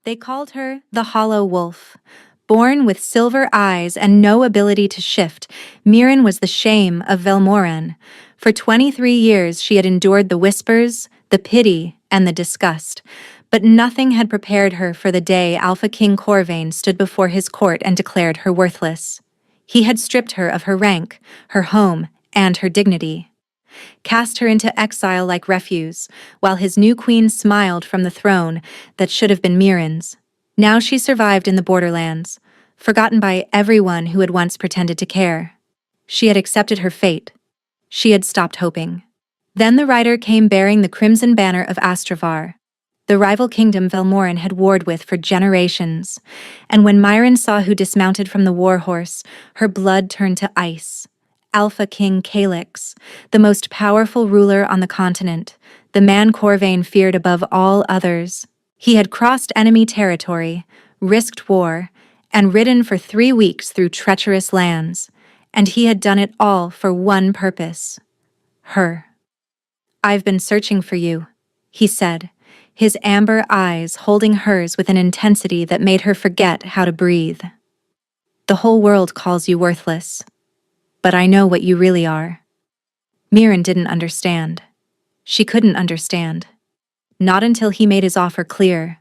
They called her the Hollow Wolf. Born with silver eyes and no ability to shift, Mirren was the shame of Velmoran. For 23 years she had endured the whispers, the pity, and the disgust. But nothing had prepared her for the day Alpha King Corvain stood before his court and declared her worthless. He had stripped her of her rank, her home, and her dignity. Cast her into exile like refuse, while his new queen smiled from the throne that should have been Mirren's. Now she survived in the borderlands, forgotten by everyone who had once pretended to care. She had accepted her fate. She had stopped hoping. Then the rider came bearing the crimson banner of Astravar, the rival kingdom Velmoran had warred with for generations, and when Mirren saw who dismounted from the war horse, her blood turned to ice. Alpha King Calyx, the most powerful ruler on the continent, the man Corvain feared above all others. He had crossed enemy territory, risked war, and ridden for 3 weeks through treacherous lands, and he had done it all for one purpose: her. "I've been searching for you," he said, his amber eyes holding hers with an intensity that made her forget how to breathe. "The whole world calls you worthless, but I know what you really are." Mirren didn't understand. She couldn't understand. Not until he made his offer clear.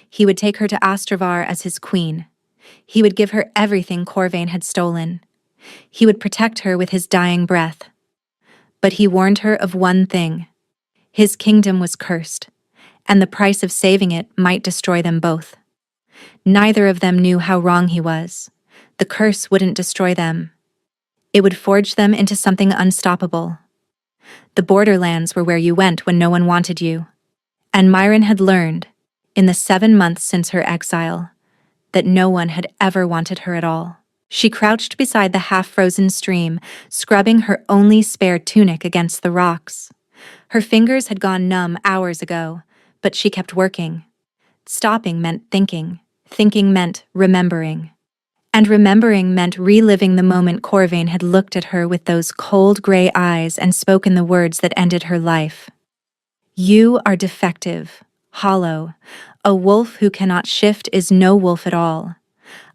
He would take her to Astravar as his queen. He would give her everything Corvain had stolen. He would protect her with his dying breath. But he warned her of one thing. His kingdom was cursed, and the price of saving it might destroy them both. Neither of them knew how wrong he was. The curse wouldn't destroy them. It would forge them into something unstoppable. The borderlands were where you went when no one wanted you. And Mirren had learned, in the 7 months since her exile, that no one had ever wanted her at all. She crouched beside the half-frozen stream, scrubbing her only spare tunic against the rocks. Her fingers had gone numb hours ago, but she kept working. Stopping meant thinking. Thinking meant remembering. And remembering meant reliving the moment Corvain had looked at her with those cold gray eyes and spoken the words that ended her life. "You are defective, hollow. A wolf who cannot shift is no wolf at all.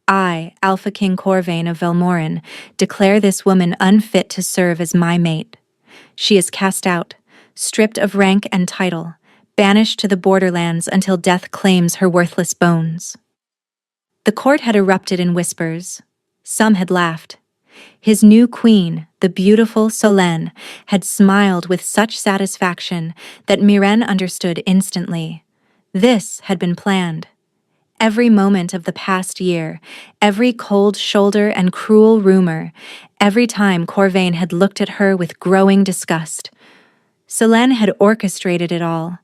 I, Alpha King Corvain of Velmoran, declare this woman unfit to serve as my mate. She is cast out, stripped of rank and title, banished to the borderlands until death claims her worthless bones." The court had erupted in whispers. Some had laughed. His new queen, the beautiful Solène, had smiled with such satisfaction that Mirren understood instantly. This had been planned. Every moment of the past year, every cold shoulder and cruel rumor, every time Corvain had looked at her with growing disgust. Solène had orchestrated it all,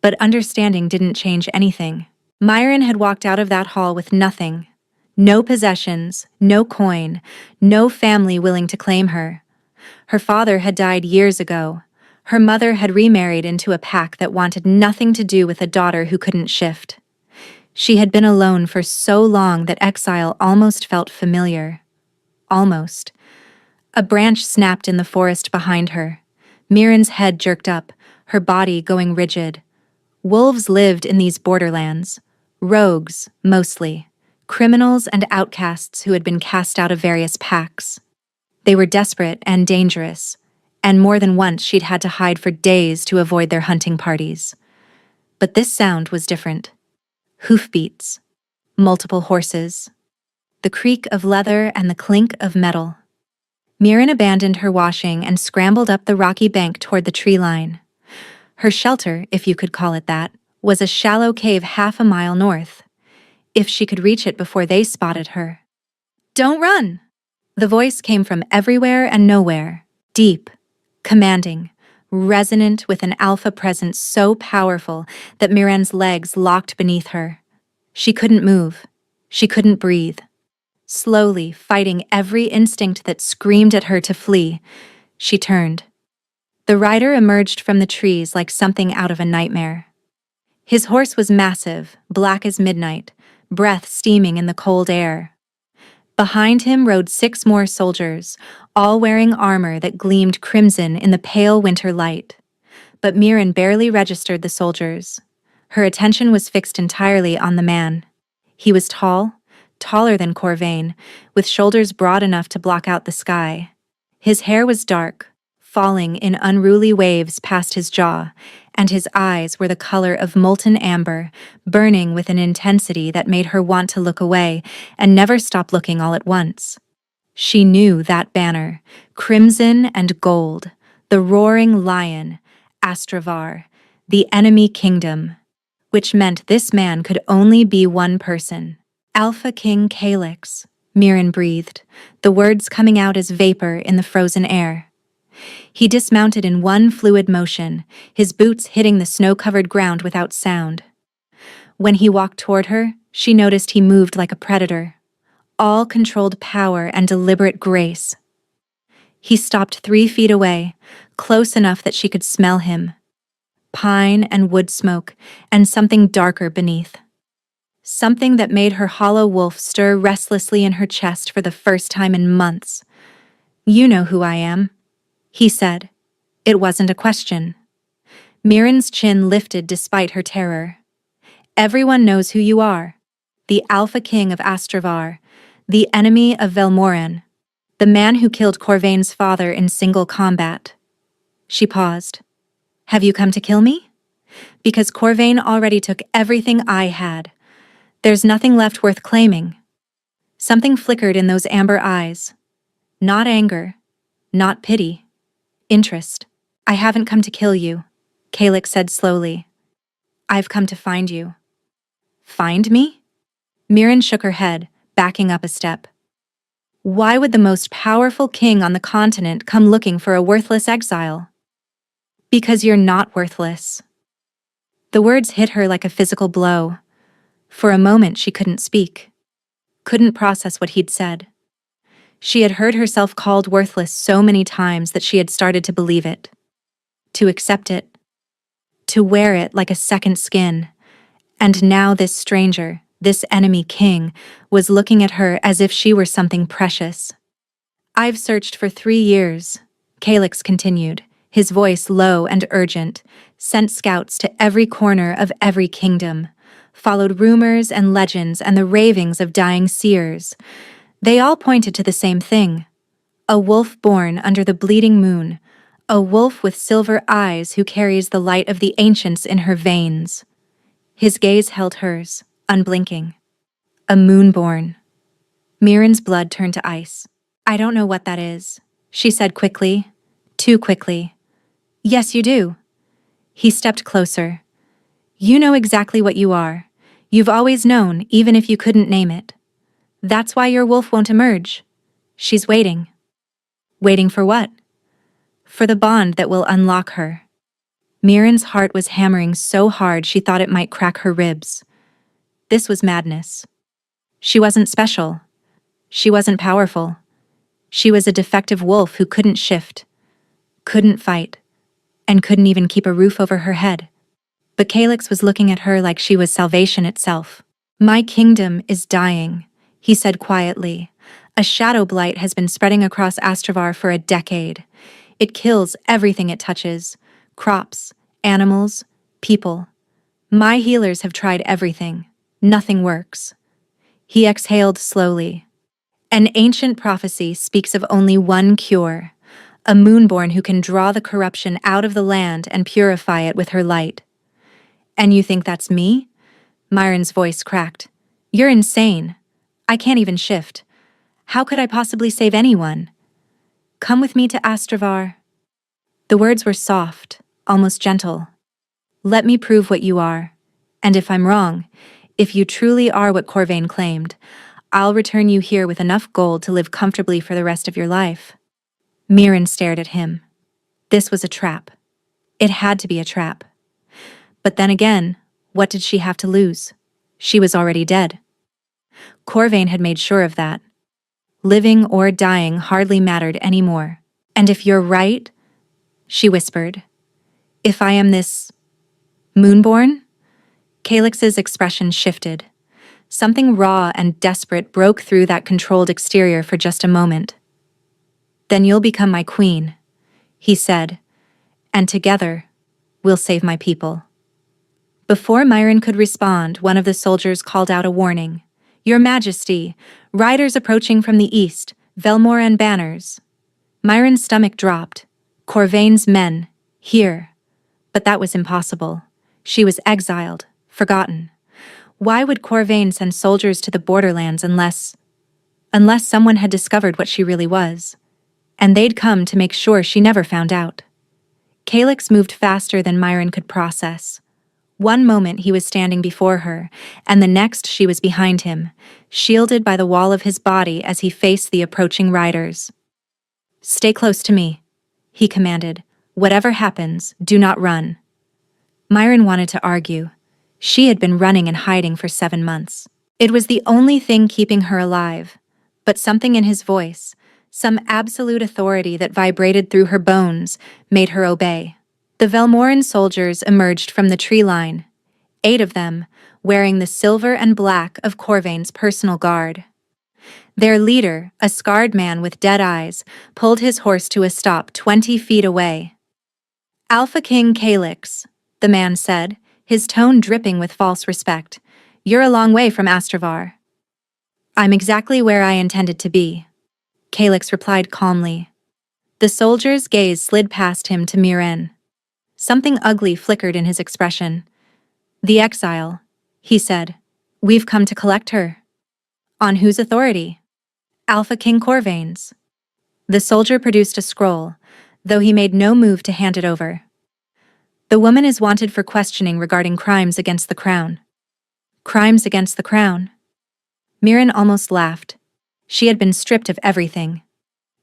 but understanding didn't change anything. Mirren had walked out of that hall with nothing. No possessions, no coin, no family willing to claim her. Her father had died years ago. Her mother had remarried into a pack that wanted nothing to do with a daughter who couldn't shift. She had been alone for so long that exile almost felt familiar. Almost. A branch snapped in the forest behind her. Mirren's head jerked up, her body going rigid. Wolves lived in these borderlands. Rogues, mostly. Criminals and outcasts who had been cast out of various packs. They were desperate and dangerous, and more than once she'd had to hide for days to avoid their hunting parties. But this sound was different. Hoofbeats. Multiple horses. The creak of leather and the clink of metal. Mirren abandoned her washing and scrambled up the rocky bank toward the tree line. Her shelter, if you could call it that, was a shallow cave half a mile north. If she could reach it before they spotted her. "Don't run!" The voice came from everywhere and nowhere, deep, commanding, resonant with an alpha presence so powerful that Mirren's legs locked beneath her. She couldn't move. She couldn't breathe. Slowly, fighting every instinct that screamed at her to flee, she turned. The rider emerged from the trees like something out of a nightmare. His horse was massive, black as midnight, breath steaming in the cold air. Behind him rode 6 more soldiers, all wearing armor that gleamed crimson in the pale winter light. But Mirren barely registered the soldiers. Her attention was fixed entirely on the man. He was tall, taller than Corvain, with shoulders broad enough to block out the sky. His hair was dark, falling in unruly waves past his jaw, and his eyes were the color of molten amber, burning with an intensity that made her want to look away and never stop looking all at once. She knew that banner, crimson and gold, the roaring lion, Astravar, the enemy kingdom, which meant this man could only be one person. Alpha King Calyx, Mirren breathed, the words coming out as vapor in the frozen air. He dismounted in one fluid motion, his boots hitting the snow-covered ground without sound. When he walked toward her, she noticed he moved like a predator, all controlled power and deliberate grace. He stopped 3 feet away, close enough that she could smell him. Pine and wood smoke, and something darker beneath. Something that made her hollow wolf stir restlessly in her chest for the first time in months. "You know who I am," he said. It wasn't a question. Mirren's chin lifted despite her terror. "Everyone knows who you are. The Alpha King of Astravar, the enemy of Velmoran, the man who killed Corvain's father in single combat." She paused. "Have you come to kill me? Because Corvain already took everything I had. There's nothing left worth claiming." Something flickered in those amber eyes. Not anger, not pity. Interest. "I haven't come to kill you," Calyx said slowly. "I've come to find you." "Find me?" Mirren shook her head, backing up a step. "Why would the most powerful king on the continent come looking for a worthless exile?" "Because you're not worthless." The words hit her like a physical blow. For a moment she couldn't speak. Couldn't process what he'd said. She had heard herself called worthless so many times that she had started to believe it. To accept it. To wear it like a second skin. And now this stranger, this enemy king, was looking at her as if she were something precious. "I've searched for 3 years," Calyx continued, his voice low and urgent, sent scouts to every corner of every kingdom, followed rumors and legends and the ravings of dying seers. They all pointed to the same thing. A wolf born under the bleeding moon, a wolf with silver eyes who carries the light of the ancients in her veins. His gaze held hers, unblinking. A moonborn. Mirren's blood turned to ice. "I don't know what that is," she said quickly, too quickly. "Yes, you do." He stepped closer. "You know exactly what you are. You've always known, even if you couldn't name it. That's why your wolf won't emerge. She's waiting." "Waiting for what?" "For the bond that will unlock her." Mirren's heart was hammering so hard she thought it might crack her ribs. This was madness. She wasn't special. She wasn't powerful. She was a defective wolf who couldn't shift, couldn't fight, and couldn't even keep a roof over her head. But Calyx was looking at her like she was salvation itself. "My kingdom is dying," he said quietly. "A shadow blight has been spreading across Astravar for a decade. It kills everything it touches. Crops, animals, people. My healers have tried everything. Nothing works." He exhaled slowly. "An ancient prophecy speaks of only one cure, a moonborn who can draw the corruption out of the land and purify it with her light." "And you think that's me?" Myron's voice cracked. "You're insane. I can't even shift. How could I possibly save anyone?" "Come with me to Astravar." The words were soft, almost gentle. "Let me prove what you are. And if I'm wrong, if you truly are what Corvain claimed, I'll return you here with enough gold to live comfortably for the rest of your life." Mirren stared at him. This was a trap. It had to be a trap. But then again, what did she have to lose? She was already dead. Corvain had made sure of that. Living or dying hardly mattered anymore. "And if you're right," she whispered, "if I am this moonborn?" Calyx's expression shifted. Something raw and desperate broke through that controlled exterior for just a moment. "Then you'll become my queen," he said, "and together, we'll save my people." Before Myron could respond, one of the soldiers called out a warning. "Your Majesty, riders approaching from the east, Velmoran banners." Myron's stomach dropped. Corvain's men, here. But that was impossible. She was exiled, forgotten. Why would Corvain send soldiers to the borderlands unless someone had discovered what she really was? And they'd come to make sure she never found out. Calyx moved faster than Myron could process. One moment he was standing before her, and the next she was behind him, shielded by the wall of his body as he faced the approaching riders. "Stay close to me," he commanded. "Whatever happens, do not run." Myron wanted to argue. She had been running and hiding for 7 months. It was the only thing keeping her alive. But something in his voice, some absolute authority that vibrated through her bones, made her obey. The Velmoran soldiers emerged from the tree line, 8 of them, wearing the silver and black of Corvain's personal guard. Their leader, a scarred man with dead eyes, pulled his horse to a stop 20 feet away. "Alpha King Calyx," the man said, his tone dripping with false respect. "You're a long way from Astravar." "I'm exactly where I intended to be," Calyx replied calmly. The soldier's gaze slid past him to Myren. Something ugly flickered in his expression. "The exile," he said. "We've come to collect her." "On whose authority?" "Alpha King Corvain's." The soldier produced a scroll, though he made no move to hand it over. "The woman is wanted for questioning regarding crimes against the crown." "Crimes against the crown?" Myren almost laughed. She had been stripped of everything.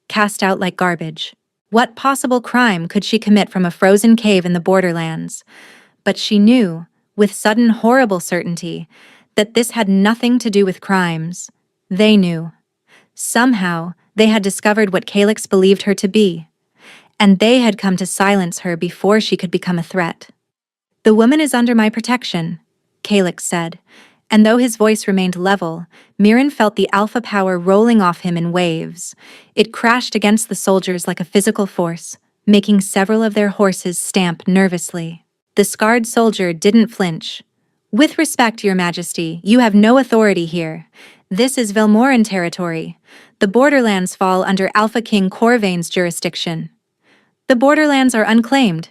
Cast out like garbage. What possible crime could she commit from a frozen cave in the borderlands? But she knew, with sudden horrible certainty, that this had nothing to do with crimes. They knew. Somehow, they had discovered what Calyx believed her to be, and they had come to silence her before she could become a threat. "The woman is under my protection," Calyx said, and though his voice remained level, Myren felt the alpha power rolling off him in waves. It crashed against the soldiers like a physical force, making several of their horses stamp nervously. The scarred soldier didn't flinch. "With respect, Your Majesty, you have no authority here. This is Velmoran territory. The borderlands fall under Alpha King Corvain's jurisdiction." "The borderlands are unclaimed,"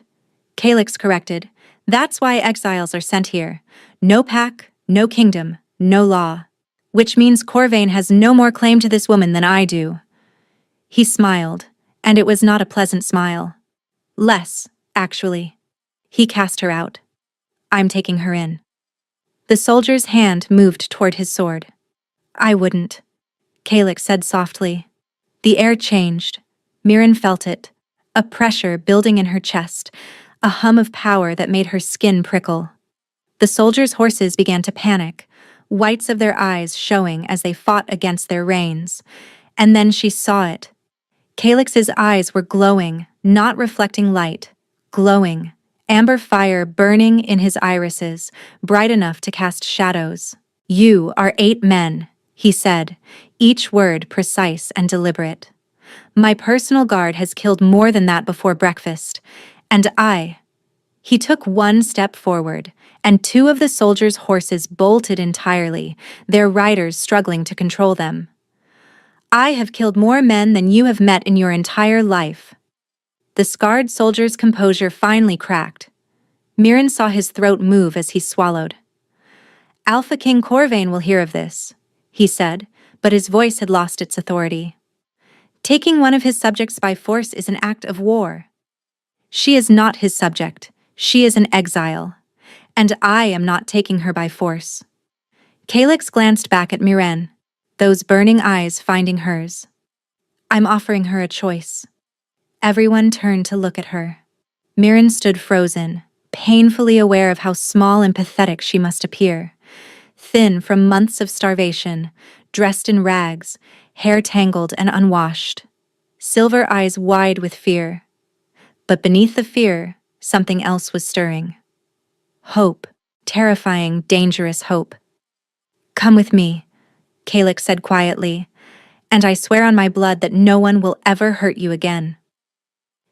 Calyx corrected. "That's why exiles are sent here. No pack, no kingdom, no law. Which means Corvain has no more claim to this woman than I do." He smiled, and it was not a pleasant smile. Less, actually. He cast her out. "I'm taking her in." The soldier's hand moved toward his sword. "I wouldn't," Calyx said softly. The air changed. Myren felt it, a pressure building in her chest, a hum of power that made her skin prickle. The soldiers' horses began to panic, whites of their eyes showing as they fought against their reins. And then she saw it. Calyx's eyes were glowing, not reflecting light, glowing, amber fire burning in his irises, bright enough to cast shadows. "You are 8 men," he said, each word precise and deliberate. "My personal guard has killed more than that before breakfast, and I—" He took one step forward, and 2 of the soldiers' horses bolted entirely, their riders struggling to control them. "I have killed more men than you have met in your entire life." The scarred soldier's composure finally cracked. Myren saw his throat move as he swallowed. "Alpha King Corvain will hear of this," he said, but his voice had lost its authority. "Taking one of his subjects by force is an act of war. She is not his subject. She is an exile. And I am not taking her by force." Calyx glanced back at Myren, those burning eyes finding hers. "I'm offering her a choice." Everyone turned to look at her. Myren stood frozen, painfully aware of how small and pathetic she must appear. Thin from months of starvation, dressed in rags, hair tangled and unwashed. Silver eyes wide with fear. But beneath the fear, something else was stirring. Hope, terrifying, dangerous hope. "Come with me," Calyx said quietly, "and I swear on my blood that no one will ever hurt you again."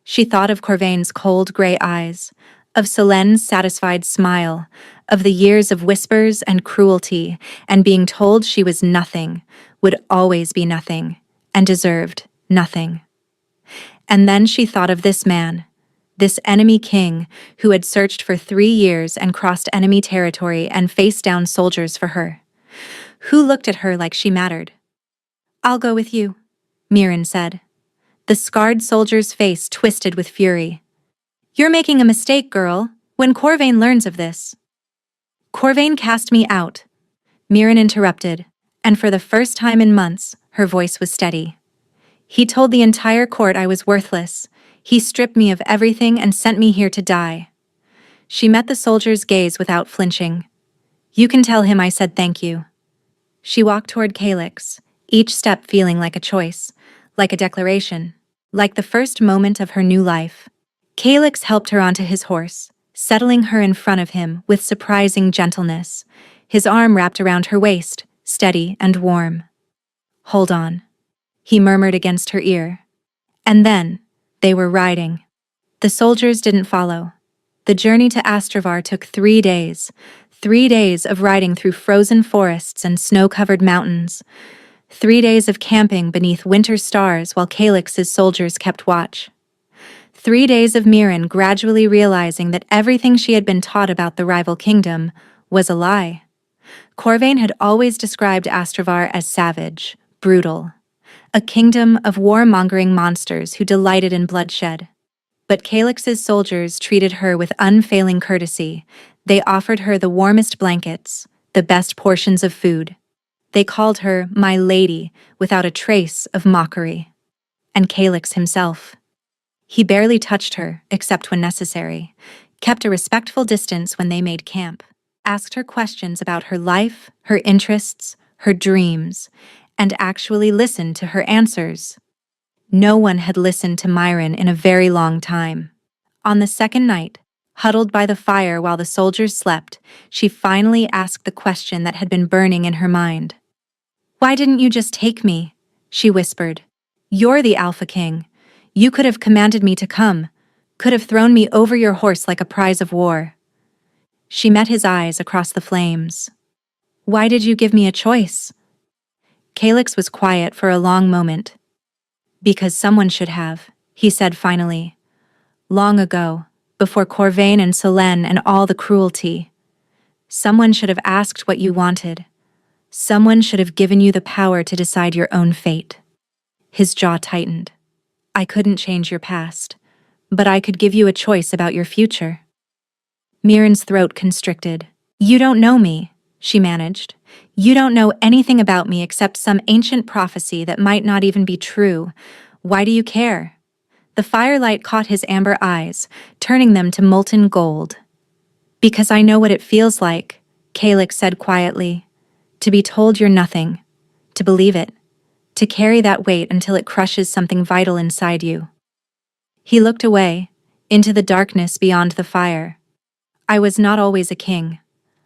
She thought of Corvain's cold gray eyes, of Selene satisfied smile, of the years of whispers and cruelty, and being told she was nothing, would always be nothing, and deserved nothing. And then she thought of this man, this enemy king who had searched for 3 years and crossed enemy territory and faced down soldiers for her. Who looked at her like she mattered? "I'll go with you," Mirren said. The scarred soldier's face twisted with fury. "You're making a mistake, girl, when Corvain learns of this." "Corvain cast me out," Mirren interrupted, and for the first time in months, her voice was steady. "He told the entire court I was worthless. He stripped me of everything and sent me here to die." She met the soldier's gaze without flinching. "You can tell him I said thank you." She walked toward Calyx, each step feeling like a choice, like a declaration, like the first moment of her new life. Calyx helped her onto his horse, settling her in front of him with surprising gentleness, his arm wrapped around her waist, steady and warm. "Hold on," he murmured against her ear. And then, they were riding. The soldiers didn't follow. The journey to Astravar took 3 days, 3 days of riding through frozen forests and snow-covered mountains, 3 days of camping beneath winter stars while Calyx's soldiers kept watch. 3 days of Mirren gradually realizing that everything she had been taught about the rival kingdom was a lie. Corvain had always described Astravar as savage, brutal, a kingdom of warmongering monsters who delighted in bloodshed. But Calyx's soldiers treated her with unfailing courtesy. They offered her the warmest blankets, the best portions of food. They called her "my lady" without a trace of mockery. And Calyx himself. He barely touched her, except when necessary, kept a respectful distance when they made camp, asked her questions about her life, her interests, her dreams, and actually listened to her answers. No one had listened to Mirren in a very long time. On the second night, huddled by the fire while the soldiers slept, she finally asked the question that had been burning in her mind. "Why didn't you just take me?" she whispered. "You're the Alpha King. You could have commanded me to come, could have thrown me over your horse like a prize of war." She met his eyes across the flames. "Why did you give me a choice?" Calyx was quiet for a long moment. "Because someone should have," he said finally. "Long ago, before Corvain and Selene and all the cruelty. Someone should have asked what you wanted. Someone should have given you the power to decide your own fate." His jaw tightened. "I couldn't change your past, but I could give you a choice about your future." Mirren's throat constricted. "You don't know me," she managed. "You don't know anything about me except some ancient prophecy that might not even be true. Why do you care?" The firelight caught his amber eyes, turning them to molten gold. "Because I know what it feels like," Calyx said quietly. "To be told you're nothing. To believe it. To carry that weight until it crushes something vital inside you." He looked away, into the darkness beyond the fire. "I was not always a king.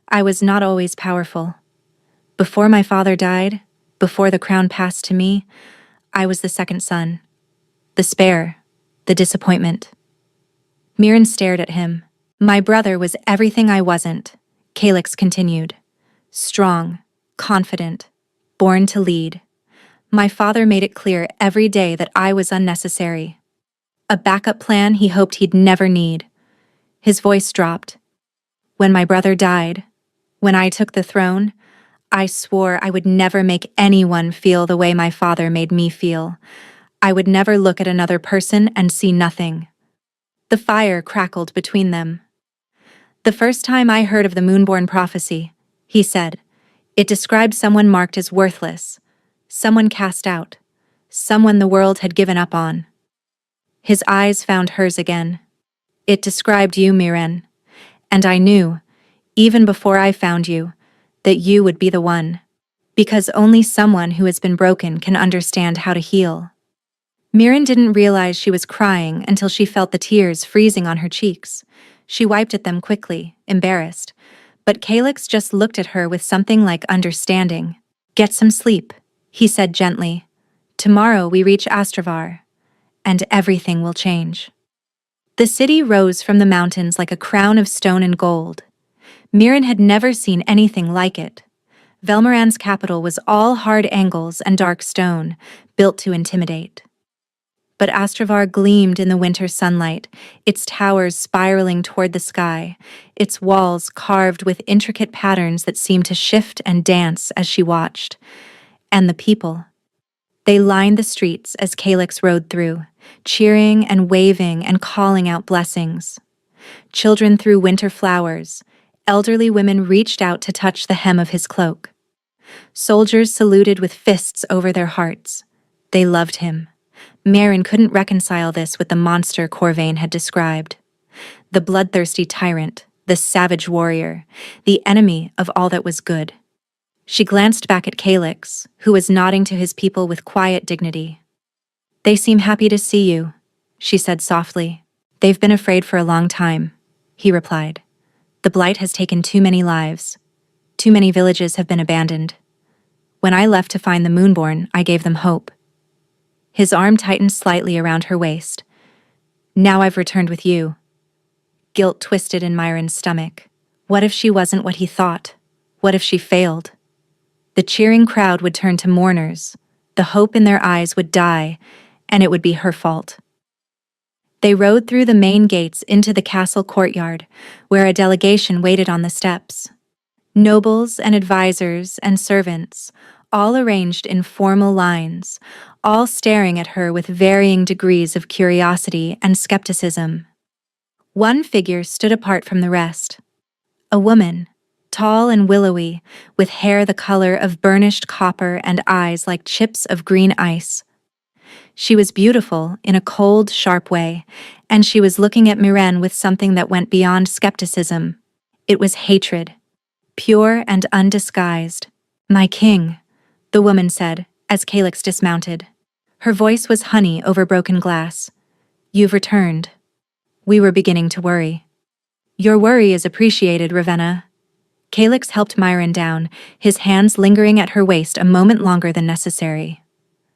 I was not always powerful. Before my father died, before the crown passed to me, I was the second son. The spare, the disappointment." Mirren stared at him. "My brother was everything I wasn't," Calyx continued. "Strong, confident, born to lead. My father made it clear every day that I was unnecessary. A backup plan he hoped he'd never need." His voice dropped. "When my brother died, when I took the throne, I swore I would never make anyone feel the way my father made me feel. I would never look at another person and see nothing." The fire crackled between them. "The first time I heard of the Moonborn prophecy," he said, "it described someone marked as worthless, someone cast out, someone the world had given up on." His eyes found hers again. "It described you, Mirren, and I knew, even before I found you, that you would be the one. Because only someone who has been broken can understand how to heal." Mirren didn't realize she was crying until she felt the tears freezing on her cheeks. She wiped at them quickly, embarrassed. But Calyx just looked at her with something like understanding. "Get some sleep," he said gently. "Tomorrow we reach Astravar, and everything will change." The city rose from the mountains like a crown of stone and gold. Mirren had never seen anything like it. Velmoran's capital was all hard angles and dark stone, built to intimidate. But Astrovar gleamed in the winter sunlight, its towers spiraling toward the sky, its walls carved with intricate patterns that seemed to shift and dance as she watched. And the people. They lined the streets as Calyx rode through, cheering and waving and calling out blessings. Children threw winter flowers. Elderly women reached out to touch the hem of his cloak. Soldiers saluted with fists over their hearts. They loved him. Mirren couldn't reconcile this with the monster Corvain had described. The bloodthirsty tyrant, the savage warrior, the enemy of all that was good. She glanced back at Calyx, who was nodding to his people with quiet dignity. "They seem happy to see you," she said softly. "They've been afraid for a long time," he replied. "The blight has taken too many lives. Too many villages have been abandoned. When I left to find the Moonborn, I gave them hope." His arm tightened slightly around her waist. "Now I've returned with you." Guilt twisted in Mirren's stomach. What if she wasn't what he thought? What if she failed? The cheering crowd would turn to mourners. The hope in their eyes would die, and it would be her fault. They rode through the main gates into the castle courtyard, where a delegation waited on the steps. Nobles and advisors and servants, all arranged in formal lines, all staring at her with varying degrees of curiosity and skepticism. One figure stood apart from the rest. A woman, tall and willowy, with hair the color of burnished copper and eyes like chips of green ice. She was beautiful in a cold, sharp way, and she was looking at Mirren with something that went beyond skepticism. It was hatred, pure and undisguised. "My king," the woman said, as Calyx dismounted. Her voice was honey over broken glass. "You've returned. We were beginning to worry." "Your worry is appreciated, Ravenna." Calyx helped Mirren down, his hands lingering at her waist a moment longer than necessary.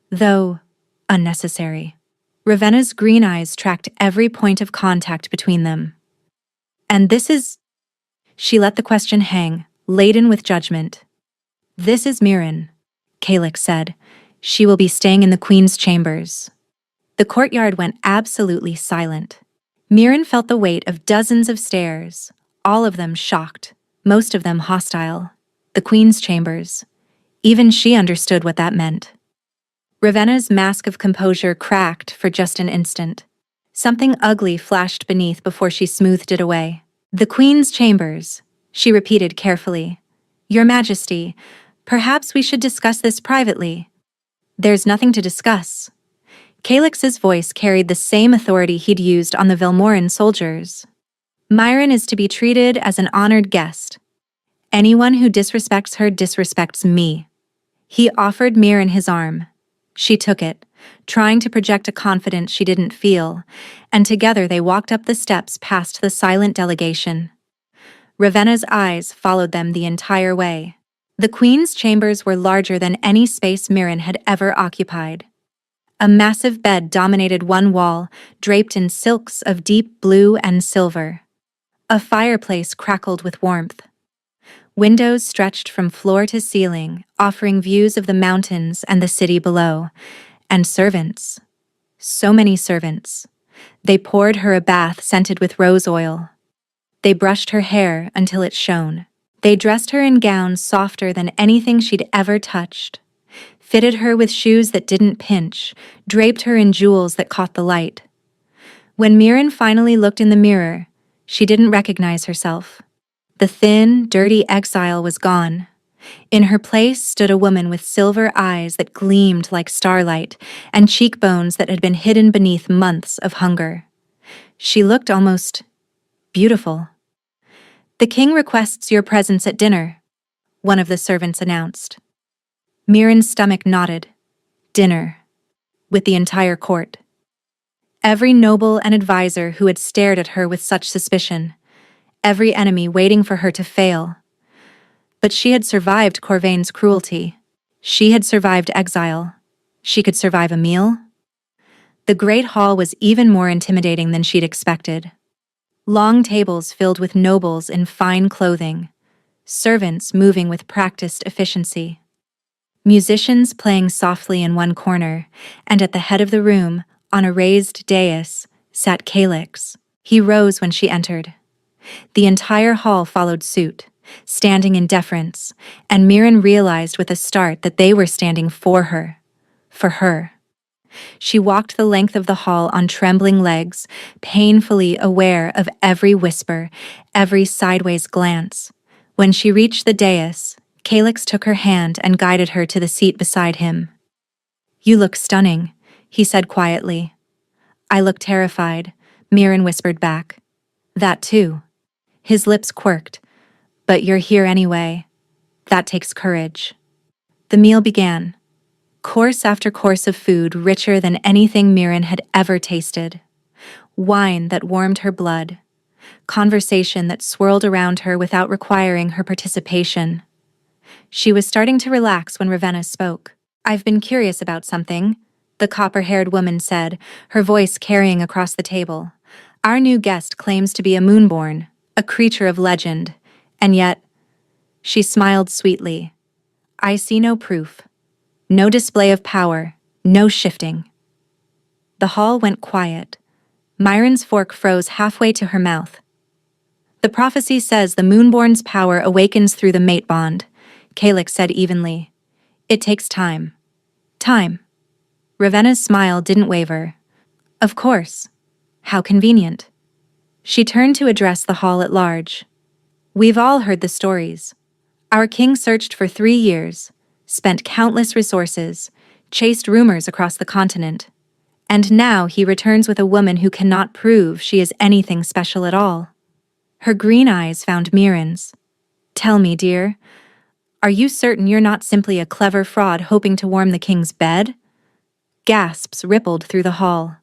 Though unnecessary. Ravenna's green eyes tracked every point of contact between them. "And this is—" She let the question hang, laden with judgment. "This is Mirren," Calyx said. "She will be staying in the Queen's chambers." The courtyard went absolutely silent. Mirren felt the weight of dozens of stares, all of them shocked, most of them hostile. The Queen's chambers. Even she understood what that meant. Ravenna's mask of composure cracked for just an instant. Something ugly flashed beneath before she smoothed it away. "The Queen's chambers," she repeated carefully. "Your Majesty, perhaps we should discuss this privately." "There's nothing to discuss." Calyx's voice carried the same authority he'd used on the Velmoran soldiers. "Mirren is to be treated as an honored guest. Anyone who disrespects her disrespects me." He offered Mirren his arm. She took it, trying to project a confidence she didn't feel, and together they walked up the steps past the silent delegation. Ravenna's eyes followed them the entire way. The Queen's chambers were larger than any space Mirren had ever occupied. A massive bed dominated one wall, draped in silks of deep blue and silver. A fireplace crackled with warmth. Windows stretched from floor to ceiling, offering views of the mountains and the city below. And servants. So many servants. They poured her a bath scented with rose oil. They brushed her hair until it shone. They dressed her in gowns softer than anything she'd ever touched, fitted her with shoes that didn't pinch, draped her in jewels that caught the light. When Mirren finally looked in the mirror, she didn't recognize herself. The thin, dirty exile was gone. In her place stood a woman with silver eyes that gleamed like starlight and cheekbones that had been hidden beneath months of hunger. She looked almost beautiful. "The king requests your presence at dinner," one of the servants announced. Mirren's stomach knotted. Dinner. With the entire court. Every noble and advisor who had stared at her with such suspicion. Every enemy waiting for her to fail. But she had survived Corvain's cruelty. She had survived exile. She could survive a meal. The great hall was even more intimidating than she'd expected. Long tables filled with nobles in fine clothing, servants moving with practiced efficiency. Musicians playing softly in one corner, and at the head of the room, on a raised dais, sat Calix. He rose when she entered. The entire hall followed suit, standing in deference, and Mirren realized with a start that they were standing for her. For her. She walked the length of the hall on trembling legs, painfully aware of every whisper, every sideways glance. When she reached the dais, Calix took her hand and guided her to the seat beside him. "You look stunning," he said quietly. "I look terrified," Mirren whispered back. "That too." His lips quirked. "But you're here anyway. That takes courage." The meal began. Course after course of food richer than anything Mirren had ever tasted. Wine that warmed her blood. Conversation that swirled around her without requiring her participation. She was starting to relax when Ravenna spoke. "I've been curious about something," the copper-haired woman said, her voice carrying across the table. "Our new guest claims to be a moonborn, a creature of legend, and yet—" She smiled sweetly. "I see no proof. No display of power, no shifting." The hall went quiet. Myron's fork froze halfway to her mouth. "The prophecy says the moonborn's power awakens through the mate bond," Calix said evenly. "It takes time." Time. Ravenna's smile didn't waver. "Of course. How convenient." She turned to address the hall at large. "We've all heard the stories. Our king searched for 3 years, spent countless resources, chased rumors across the continent. And now he returns with a woman who cannot prove she is anything special at all." Her green eyes found Mirren's. "Tell me, dear, are you certain you're not simply a clever fraud hoping to warm the king's bed?" Gasps rippled through the hall.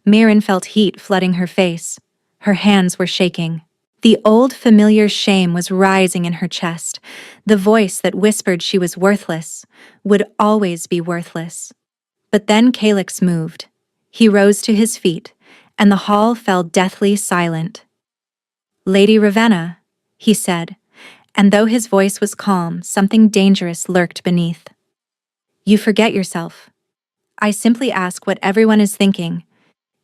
Mirren felt heat flooding her face. Her hands were shaking. The old familiar shame was rising in her chest, the voice that whispered she was worthless, would always be worthless. But then Calix moved. He rose to his feet, and the hall fell deathly silent. "Lady Ravenna," he said, and though his voice was calm, something dangerous lurked beneath. "You forget yourself. I simply ask what everyone is thinking.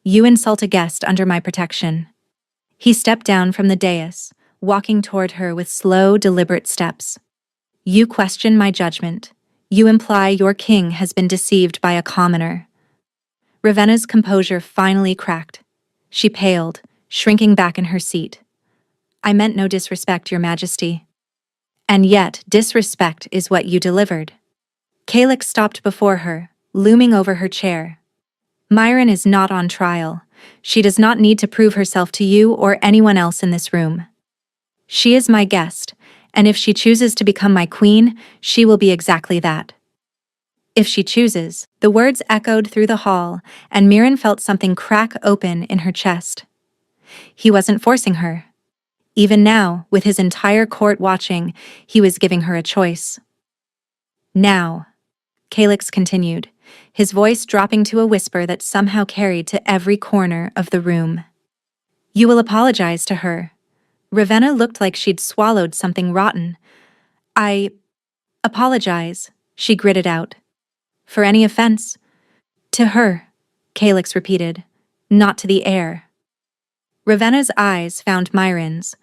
You insult a guest under my protection." He stepped down from the dais, walking toward her with slow, deliberate steps. "You question my judgment. You imply your king has been deceived by a commoner." Ravenna's composure finally cracked. She paled, shrinking back in her seat. "I meant no disrespect, Your Majesty." "And yet, disrespect is what you delivered." Calix stopped before her, looming over her chair. "Myron is not on trial. She does not need to prove herself to you or anyone else in this room. She is my guest, and if she chooses to become my queen, she will be exactly that." "If she chooses," the words echoed through the hall, and Mirren felt something crack open in her chest. He wasn't forcing her. Even now, with his entire court watching, he was giving her a choice. "Now," Calix continued, his voice dropping to a whisper that somehow carried to every corner of the room. "You will apologize to her." Ravenna looked like she'd swallowed something rotten. "I apologize," she gritted out. "For any offense?" "To her," Calix repeated, "not to the heir." Ravenna's eyes found Myron's.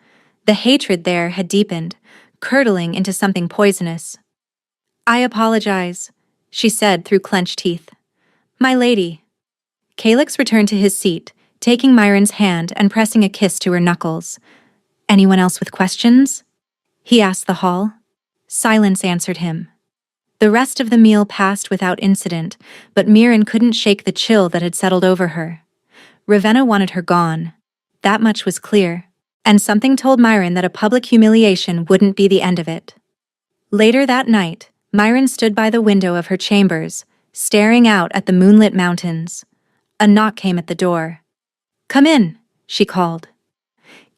The hatred there had deepened, curdling into something poisonous. "I apologize," she said through clenched teeth. "My lady." Calix returned to his seat, taking Myron's hand and pressing a kiss to her knuckles. "Anyone else with questions?" he asked the hall. Silence answered him. The rest of the meal passed without incident, but Mirren couldn't shake the chill that had settled over her. Ravenna wanted her gone. That much was clear, and something told Myron that a public humiliation wouldn't be the end of it. Later that night, Myron stood by the window of her chambers, staring out at the moonlit mountains. A knock came at the door. "Come in," she called.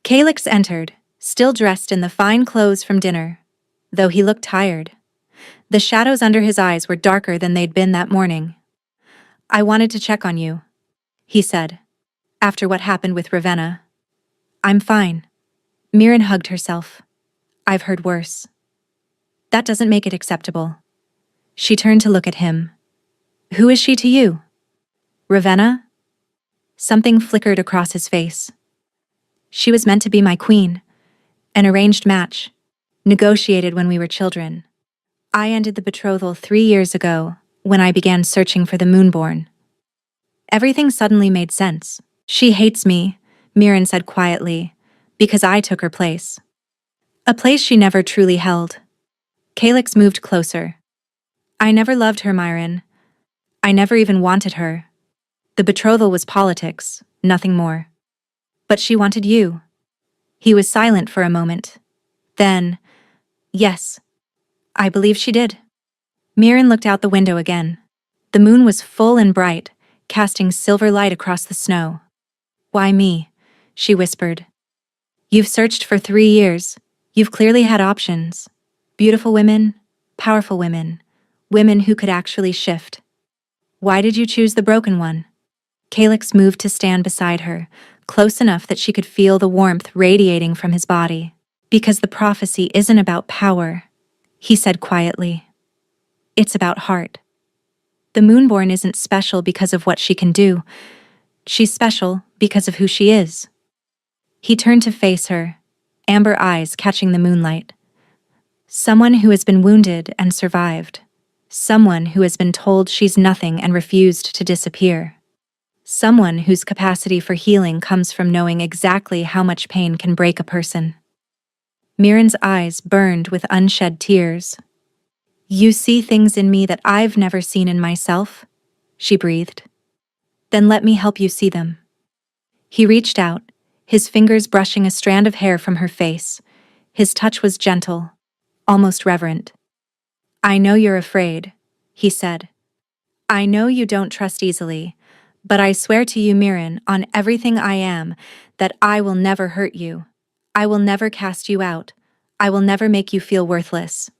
Calix entered, still dressed in the fine clothes from dinner, though he looked tired. The shadows under his eyes were darker than they'd been that morning. "I wanted to check on you." he said, after what happened with Ravenna. I'm fine. Mirren hugged herself. I've heard worse. That doesn't make it acceptable. She turned to look at him. Who is she to you? Ravenna? Something flickered across his face. She was meant to be my queen. An arranged match. Negotiated when we were children. I ended the betrothal 3 years ago, when I began searching for the Moonborn. Everything suddenly made sense. She hates me, Mirren said quietly, because I took her place. A place she never truly held. Calyx moved closer. I never loved her, Myron. I never even wanted her. The betrothal was politics, nothing more. But she wanted you. He was silent for a moment. Then, yes, I believe she did. Mirren looked out the window again. The moon was full and bright, casting silver light across the snow. Why me? She whispered. You've searched for 3 years. You've clearly had options. Beautiful women, powerful women, women who could actually shift. Why did you choose the broken one? Calyx moved to stand beside her, close enough that she could feel the warmth radiating from his body. Because the prophecy isn't about power, he said quietly. It's about heart. The Moonborn isn't special because of what she can do. She's special because of who she is. He turned to face her, amber eyes catching the moonlight. Someone who has been wounded and survived. Someone who has been told she's nothing and refused to disappear. Someone whose capacity for healing comes from knowing exactly how much pain can break a person. Mirren's eyes burned with unshed tears. You see things in me that I've never seen in myself, she breathed. Then let me help you see them. He reached out, his fingers brushing a strand of hair from her face. His touch was gentle, almost reverent. I know you're afraid, he said. I know you don't trust easily, but I swear to you, Mirren, on everything I am, that I will never hurt you. I will never cast you out. I will never make you feel worthless.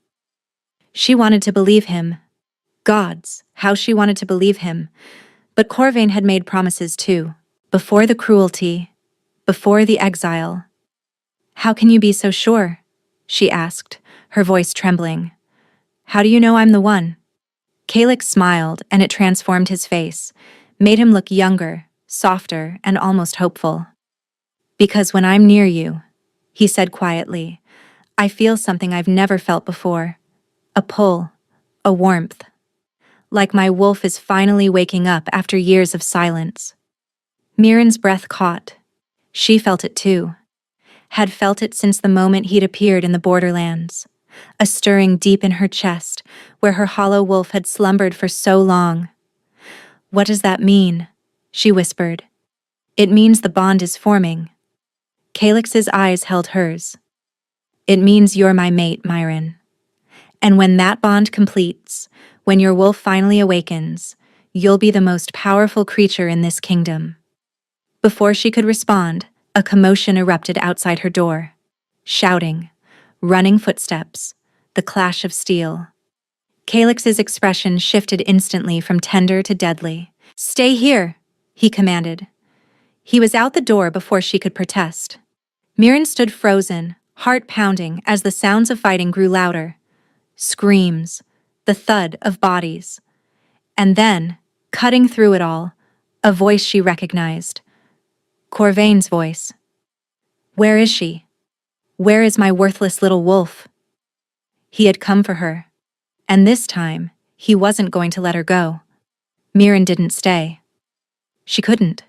She wanted to believe him. Gods, how she wanted to believe him. But Corvain had made promises too. Before the cruelty, before the exile. How can you be so sure? She asked, her voice trembling. How do you know I'm the one? Calyx smiled, and it transformed his face, made him look younger, softer, and almost hopeful. Because when I'm near you, he said quietly, I feel something I've never felt before. A pull, a warmth. Like my wolf is finally waking up after years of silence. Mirren's breath caught. She felt it too. Had felt it since the moment he'd appeared in the borderlands. A stirring deep in her chest, where her hollow wolf had slumbered for so long. What does that mean? She whispered. It means the bond is forming. Calyx's eyes held hers. It means you're my mate, Myron. And when that bond completes, when your wolf finally awakens, you'll be the most powerful creature in this kingdom. Before she could respond, a commotion erupted outside her door. Shouting, running footsteps, the clash of steel. Calyx's expression shifted instantly from tender to deadly. Stay here, he commanded. He was out the door before she could protest. Mirren stood frozen, heart pounding as the sounds of fighting grew louder. Screams, the thud of bodies. And then, cutting through it all, a voice she recognized. Corvain's voice. Where is she? Where is my worthless little wolf? He had come for her. And this time, he wasn't going to let her go. Mirren didn't stay. She couldn't.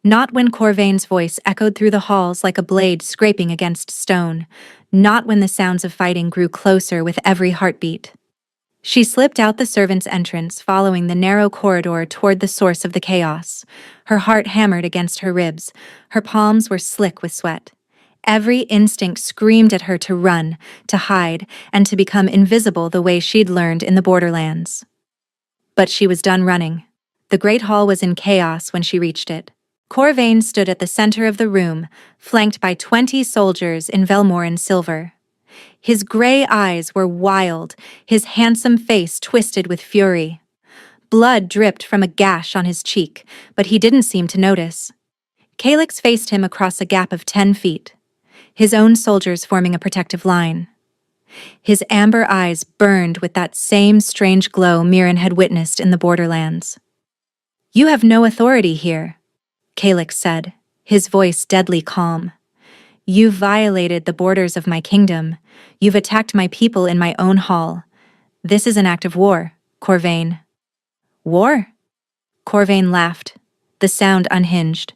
Not when Corvain's voice echoed through the halls like a blade scraping against stone. Not when the sounds of fighting grew closer with every heartbeat. She slipped out the servants' entrance, following the narrow corridor toward the source of the chaos. Her heart hammered against her ribs. Her palms were slick with sweat. Every instinct screamed at her to run, to hide, and to become invisible the way she'd learned in the borderlands. But she was done running. The great hall was in chaos when she reached it. Corvain stood at the center of the room, flanked by 20 soldiers in Velmoran silver. His gray eyes were wild, his handsome face twisted with fury. Blood dripped from a gash on his cheek, but he didn't seem to notice. Calyx faced him across a gap of 10 feet, his own soldiers forming a protective line. His amber eyes burned with that same strange glow Mirren had witnessed in the borderlands. "You have no authority here," Calyx said, his voice deadly calm. "You've violated the borders of my kingdom. You've attacked my people in my own hall. This is an act of war, Corvain." "War?" Corvain laughed, the sound unhinged.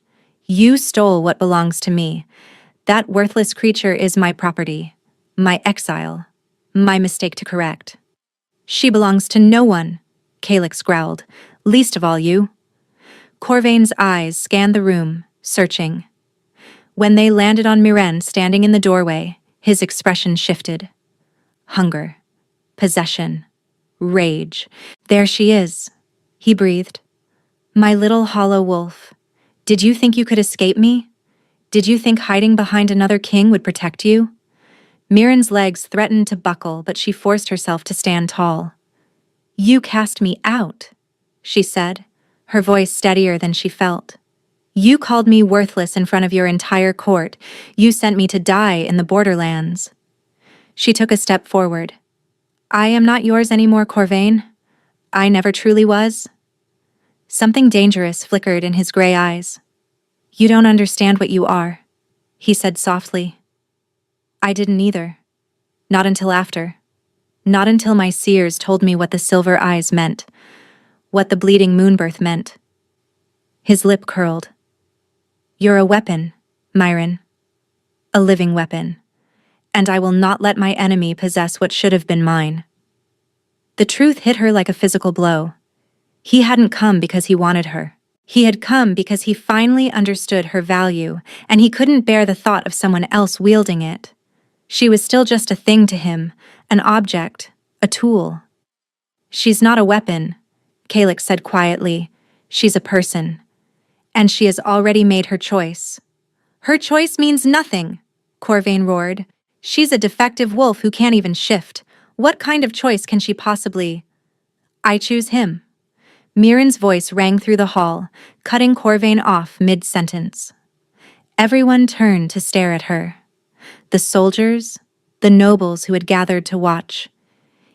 "You stole what belongs to me. That worthless creature is my property, my exile, my mistake to correct." "She belongs to no one," Calyx growled, "least of all you." Corvain's eyes scanned the room, searching. When they landed on Mirren standing in the doorway, his expression shifted. Hunger, possession, rage. "There she is," he breathed. "My little hollow wolf. Did you think you could escape me? Did you think hiding behind another king would protect you?" Mirren's legs threatened to buckle, but she forced herself to stand tall. "You cast me out," she said, her voice steadier than she felt. "You called me worthless in front of your entire court. You sent me to die in the borderlands." She took a step forward. "I am not yours anymore, Corvain. I never truly was." Something dangerous flickered in his gray eyes. "You don't understand what you are," he said softly. "I didn't either. Not until after. Not until my seers told me what the silver eyes meant, what the bleeding moonbirth meant." His lip curled. "You're a weapon, Mirren. A living weapon. And I will not let my enemy possess what should have been mine." The truth hit her like a physical blow. He hadn't come because he wanted her. He had come because he finally understood her value, and he couldn't bear the thought of someone else wielding it. She was still just a thing to him, an object, a tool. "She's not a weapon," Calyx said quietly. "She's a person. And she has already made her choice." "Her choice means nothing," Corvain roared. "She's a defective wolf who can't even shift. What kind of choice can she possibly—" "I choose him." Mirren's voice rang through the hall, cutting Corvain off mid-sentence. Everyone turned to stare at her. The soldiers, the nobles who had gathered to watch.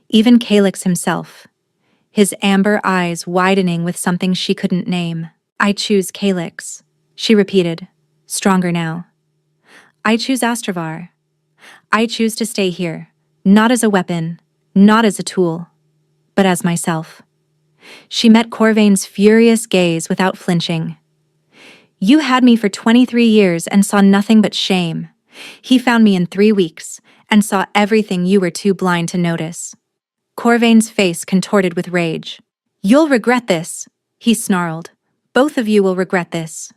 Even Calyx himself, his amber eyes widening with something she couldn't name. "I choose Calyx," she repeated, stronger now. "I choose Astravar. I choose to stay here, not as a weapon, not as a tool, but as myself." She met Corvain's furious gaze without flinching. "You had me for 23 years and saw nothing but shame. He found me in 3 weeks and saw everything you were too blind to notice." Corvain's face contorted with rage. "You'll regret this," he snarled. "Both of you will regret this."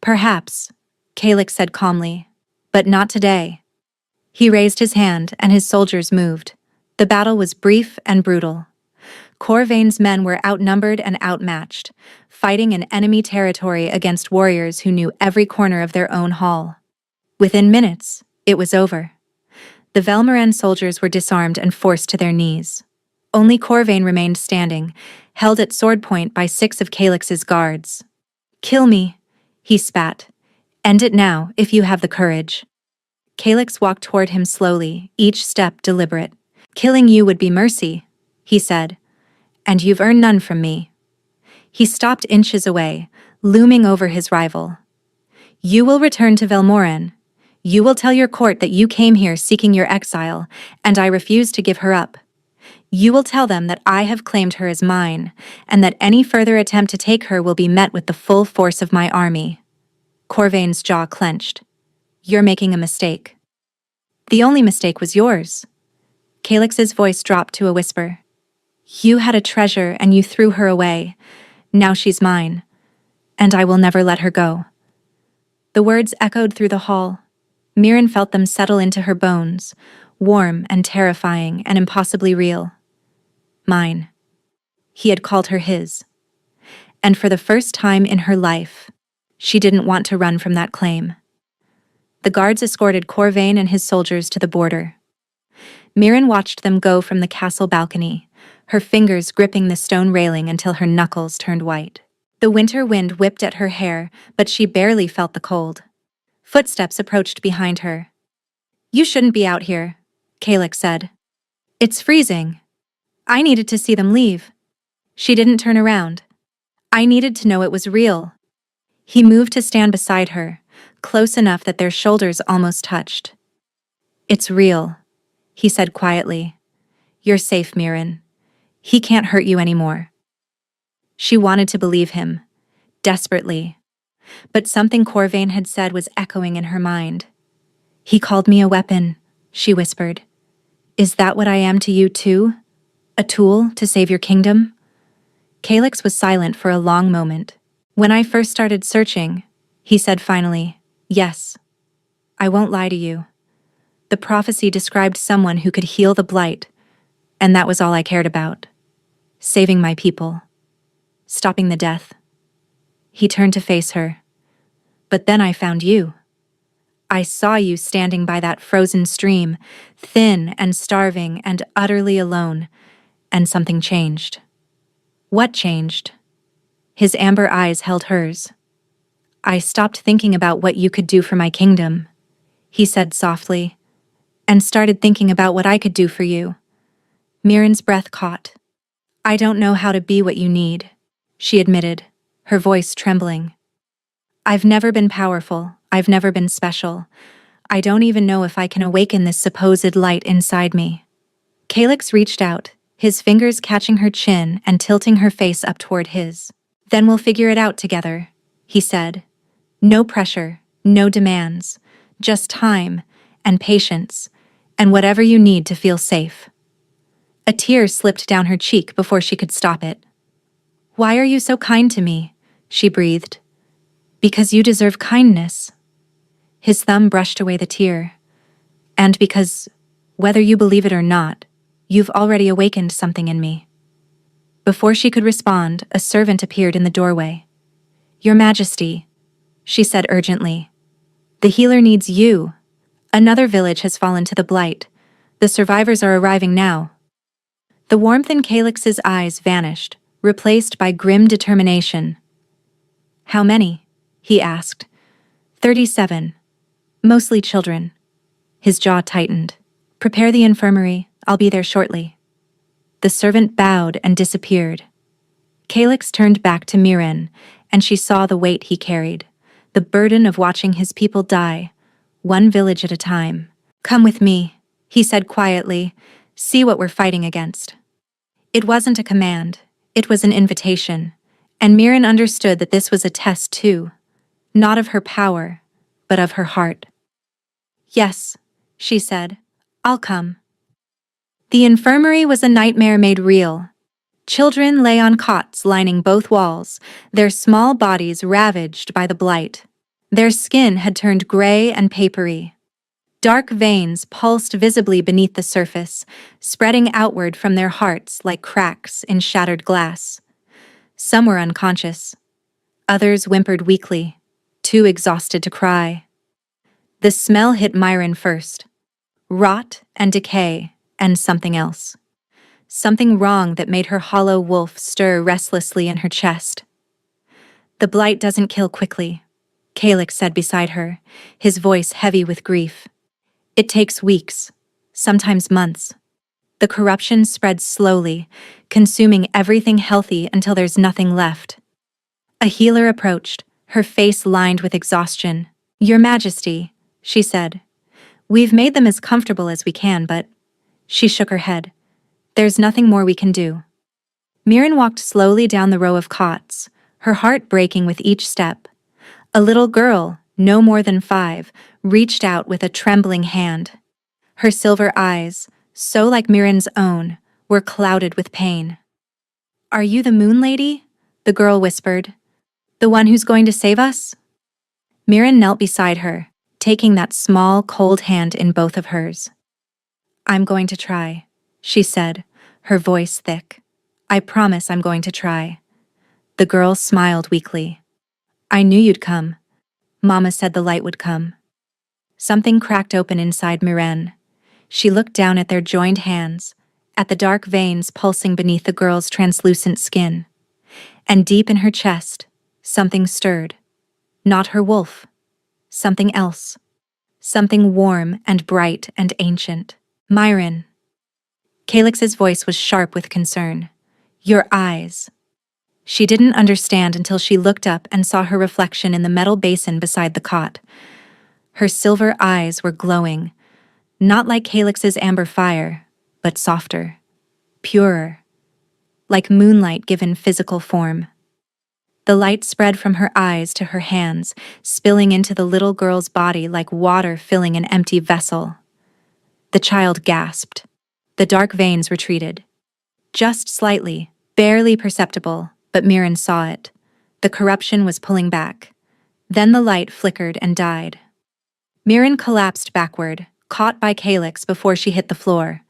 "Perhaps," Calyx said calmly, "but not today." He raised his hand and his soldiers moved. The battle was brief and brutal. Corvain's men were outnumbered and outmatched, fighting in enemy territory against warriors who knew every corner of their own hall. Within minutes, it was over. The Velmoran soldiers were disarmed and forced to their knees. Only Corvain remained standing, held at sword point by 6 of Calyx's guards. "Kill me," he spat. "End it now, if you have the courage." Calyx walked toward him slowly, each step deliberate. "Killing you would be mercy," he said, "and you've earned none from me." He stopped inches away, looming over his rival. "You will return to Velmoran. You will tell your court that you came here seeking your exile, and I refuse to give her up. You will tell them that I have claimed her as mine, and that any further attempt to take her will be met with the full force of my army." Corvain's jaw clenched. "You're making a mistake." "The only mistake was yours." Calyx's voice dropped to a whisper. "You had a treasure and you threw her away. Now she's mine, and I will never let her go." The words echoed through the hall. Mirren felt them settle into her bones, warm and terrifying and impossibly real. Mine. He had called her his. And for the first time in her life, she didn't want to run from that claim. The guards escorted Corvain and his soldiers to the border. Mirren watched them go from the castle balcony, her fingers gripping the stone railing until her knuckles turned white. The winter wind whipped at her hair, but she barely felt the cold. Footsteps approached behind her. "You shouldn't be out here," Kalix said. "It's freezing." I needed to see them leave. She didn't turn around. I needed to know it was real. He moved to stand beside her, close enough that their shoulders almost touched. "It's real," he said quietly. "You're safe, Mirin. He can't hurt you anymore." She wanted to believe him, desperately. But something Corvain had said was echoing in her mind. "He called me a weapon," she whispered. "Is that what I am to you too? A tool to save your kingdom?" Kalix was silent for a long moment. "When I first started searching," he said finally, "yes. I won't lie to you. The prophecy described someone who could heal the blight, and that was all I cared about. Saving my people. Stopping the death." He turned to face her. "But then I found you. I saw you standing by that frozen stream, thin and starving and utterly alone, and something changed." "What changed?" His amber eyes held hers. "I stopped thinking about what you could do for my kingdom," he said softly, "and started thinking about what I could do for you." Mirin's breath caught. "I don't know how to be what you need," she admitted, her voice trembling. "I've never been powerful, I've never been special. I don't even know if I can awaken this supposed light inside me." Kalix reached out, his fingers catching her chin and tilting her face up toward his. "Then we'll figure it out together," he said. "No pressure, no demands, just time and patience, and whatever you need to feel safe." A tear slipped down her cheek before she could stop it. "Why are you so kind to me?" she breathed. "Because you deserve kindness." His thumb brushed away the tear. "And because, whether you believe it or not, you've already awakened something in me." Before she could respond, a servant appeared in the doorway. "Your Majesty," she said urgently. "The healer needs you. Another village has fallen to the blight. The survivors are arriving now." The warmth in Kalix's eyes vanished, replaced by grim determination. "How many?" he asked. 37. Mostly children." His jaw tightened. "Prepare the infirmary, I'll be there shortly." The servant bowed and disappeared. Kalix turned back to Mirin, and she saw the weight he carried, the burden of watching his people die, one village at a time. "Come with me," he said quietly. "See what we're fighting against." It wasn't a command, it was an invitation, and Mirin understood that this was a test too, not of her power, but of her heart. "Yes," she said, "I'll come." The infirmary was a nightmare made real. Children lay on cots lining both walls, their small bodies ravaged by the blight. Their skin had turned gray and papery. Dark veins pulsed visibly beneath the surface, spreading outward from their hearts like cracks in shattered glass. Some were unconscious. Others whimpered weakly, too exhausted to cry. The smell hit Mirin first. Rot and decay and something else. Something wrong that made her hollow wolf stir restlessly in her chest. "The blight doesn't kill quickly," Kalix said beside her, his voice heavy with grief. "It takes weeks, sometimes months. The corruption spreads slowly, consuming everything healthy until there's nothing left." A healer approached, her face lined with exhaustion. "Your Majesty," she said, "we've made them as comfortable as we can, but—" She shook her head. "There's nothing more we can do." Mirin walked slowly down the row of cots, her heart breaking with each step. A little girl, no more than 5, reached out with a trembling hand. Her silver eyes, so like Mirin's own, were clouded with pain. "Are you the Moon Lady?" the girl whispered. "The one who's going to save us?" Mirin knelt beside her, taking that small, cold hand in both of hers. "I'm going to try," she said, her voice thick. "I promise I'm going to try." The girl smiled weakly. "I knew you'd come. Mama said the light would come." Something cracked open inside Mirin. She looked down at their joined hands, at the dark veins pulsing beneath the girl's translucent skin. And deep in her chest, something stirred. Not her wolf. Something else. Something warm and bright and ancient. Myron. Calix's voice was sharp with concern. Your eyes. She didn't understand until she looked up and saw her reflection in the metal basin beside the cot. Her silver eyes were glowing, not like Calix's amber fire, but softer, purer, like moonlight given physical form. The light spread from her eyes to her hands, spilling into the little girl's body like water filling an empty vessel. The child gasped. The dark veins retreated. Just slightly, barely perceptible, but Mirren saw it. The corruption was pulling back. Then the light flickered and died. Mirren collapsed backward, caught by Calix before she hit the floor.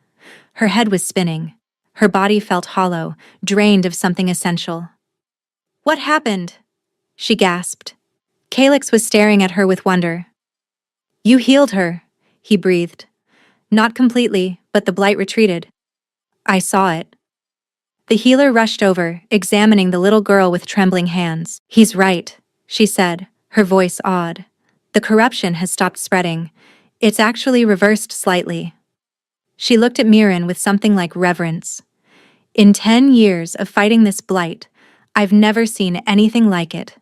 Her head was spinning. Her body felt hollow, drained of something essential. What happened? She gasped. Calix was staring at her with wonder. You healed her, he breathed. Not completely, but the blight retreated. I saw it. The healer rushed over, examining the little girl with trembling hands. He's right, she said, her voice awed. The corruption has stopped spreading. It's actually reversed slightly. She looked at Mirren with something like reverence. In 10 years of fighting this blight, I've never seen anything like it.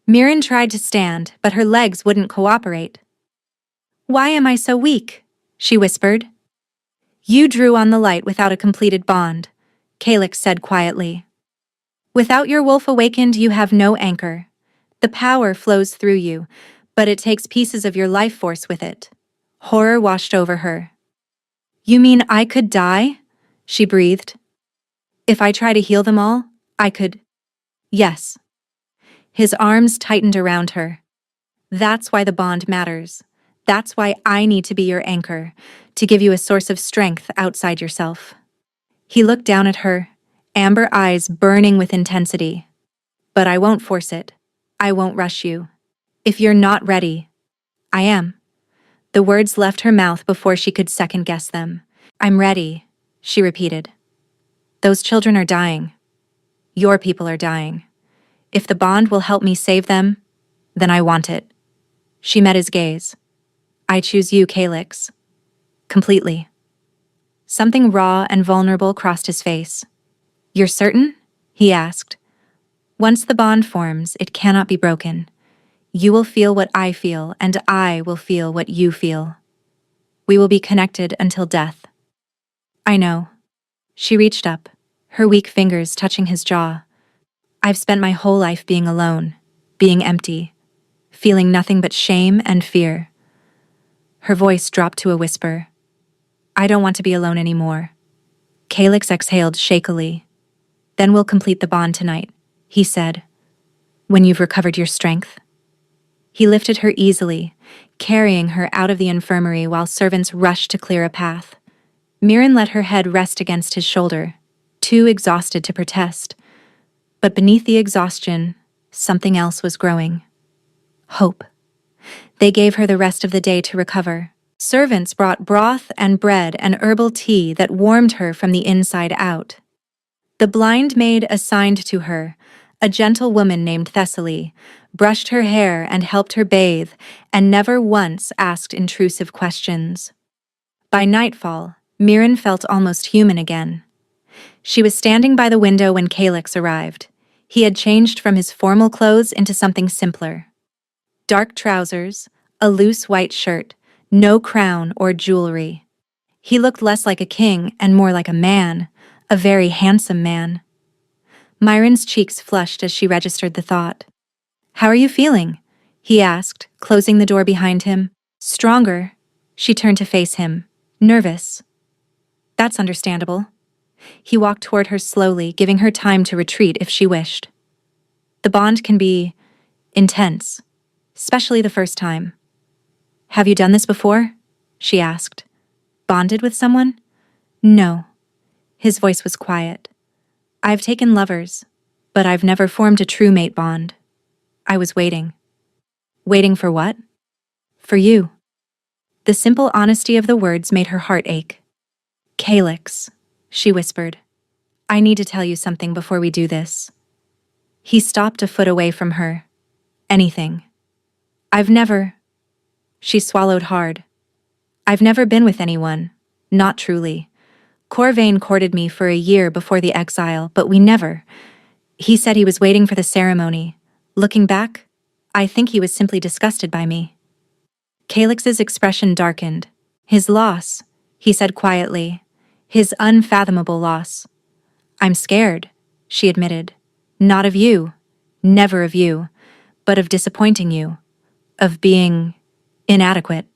Mirren tried to stand, but her legs wouldn't cooperate. Why am I so weak? She whispered. You drew on the light without a completed bond, Calix said quietly. Without your wolf awakened, you have no anchor. The power flows through you, but it takes pieces of your life force with it. Horror washed over her. You mean I could die? She breathed. If I try to heal them all, I could. Yes. His arms tightened around her. That's why the bond matters. That's why I need to be your anchor, to give you a source of strength outside yourself. He looked down at her, amber eyes burning with intensity. But I won't force it. I won't rush you. If you're not ready, I am. The words left her mouth before she could second-guess them. I'm ready, she repeated. Those children are dying. Your people are dying. If the bond will help me save them, then I want it. She met his gaze. I choose you, Calix. Completely. Something raw and vulnerable crossed his face. You're certain? He asked. Once the bond forms, it cannot be broken. You will feel what I feel, and I will feel what you feel. We will be connected until death. I know. She reached up, her weak fingers touching his jaw. I've spent my whole life being alone, being empty, feeling nothing but shame and fear. Her voice dropped to a whisper. I don't want to be alone anymore. Calix exhaled shakily. Then we'll complete the bond tonight, he said. When you've recovered your strength. He lifted her easily, carrying her out of the infirmary while servants rushed to clear a path. Mirren let her head rest against his shoulder, too exhausted to protest. But beneath the exhaustion, something else was growing. Hope. They gave her the rest of the day to recover. Servants brought broth and bread and herbal tea that warmed her from the inside out. The blind maid assigned to her, a gentle woman named Thessaly, brushed her hair and helped her bathe, and never once asked intrusive questions. By nightfall, Mirren felt almost human again. She was standing by the window when Calix arrived. He had changed from his formal clothes into something simpler. Dark trousers, a loose white shirt, no crown or jewelry. He looked less like a king and more like a man, a very handsome man. Myron's cheeks flushed as she registered the thought. How are you feeling? He asked, closing the door behind him. Stronger. She turned to face him. Nervous. That's understandable. He walked toward her slowly, giving her time to retreat if she wished. The bond can be intense, especially the first time. Have you done this before? She asked. Bonded with someone? No. His voice was quiet. I've taken lovers, but I've never formed a true mate bond. I was waiting. Waiting for what? For you. The simple honesty of the words made her heart ache. Calix. she whispered. I need to tell you something before we do this. He stopped a foot away from her. Anything. I've never. She swallowed hard. I've never been with anyone. Not truly. Corvain courted me for a year before the exile, but we never. He said he was waiting for the ceremony. Looking back, I think he was simply disgusted by me. Calix's expression darkened. His loss, he said quietly. His unfathomable loss. I'm scared, she admitted. Not of you. Never of you. But of disappointing you. Of being inadequate.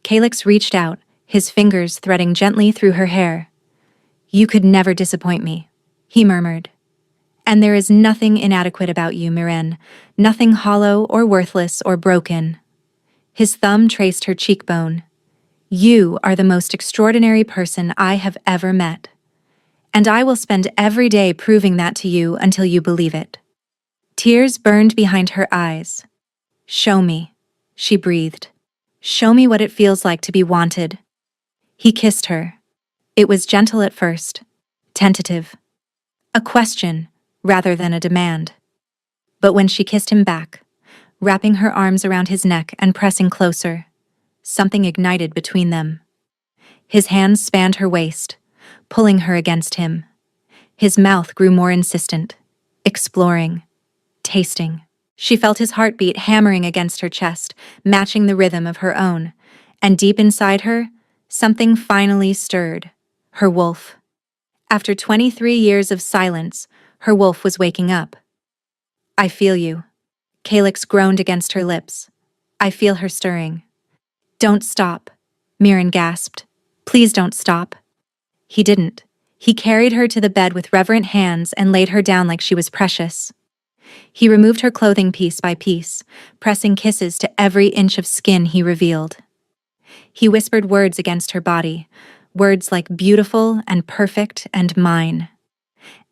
Calix reached out, his fingers threading gently through her hair. You could never disappoint me, he murmured. And there is nothing inadequate about you, Miren, nothing hollow or worthless or broken. His thumb traced her cheekbone. You are the most extraordinary person I have ever met. And I will spend every day proving that to you until you believe it. Tears burned behind her eyes. Show me, she breathed. Show me what it feels like to be wanted. He kissed her. It was gentle at first, tentative. A question, rather than a demand. But when she kissed him back, wrapping her arms around his neck and pressing closer, something ignited between them. His hands spanned her waist, pulling her against him. His mouth grew more insistent, exploring, tasting. She felt his heartbeat hammering against her chest, matching the rhythm of her own, and deep inside her, something finally stirred. Her wolf. After 23 years of silence, her wolf was waking up. I feel you. Calix groaned against her lips. I feel her stirring. Don't stop, Miren gasped. Please don't stop. He didn't. He carried her to the bed with reverent hands and laid her down like she was precious. He removed her clothing piece by piece, pressing kisses to every inch of skin he revealed. He whispered words against her body, words like beautiful and perfect and mine.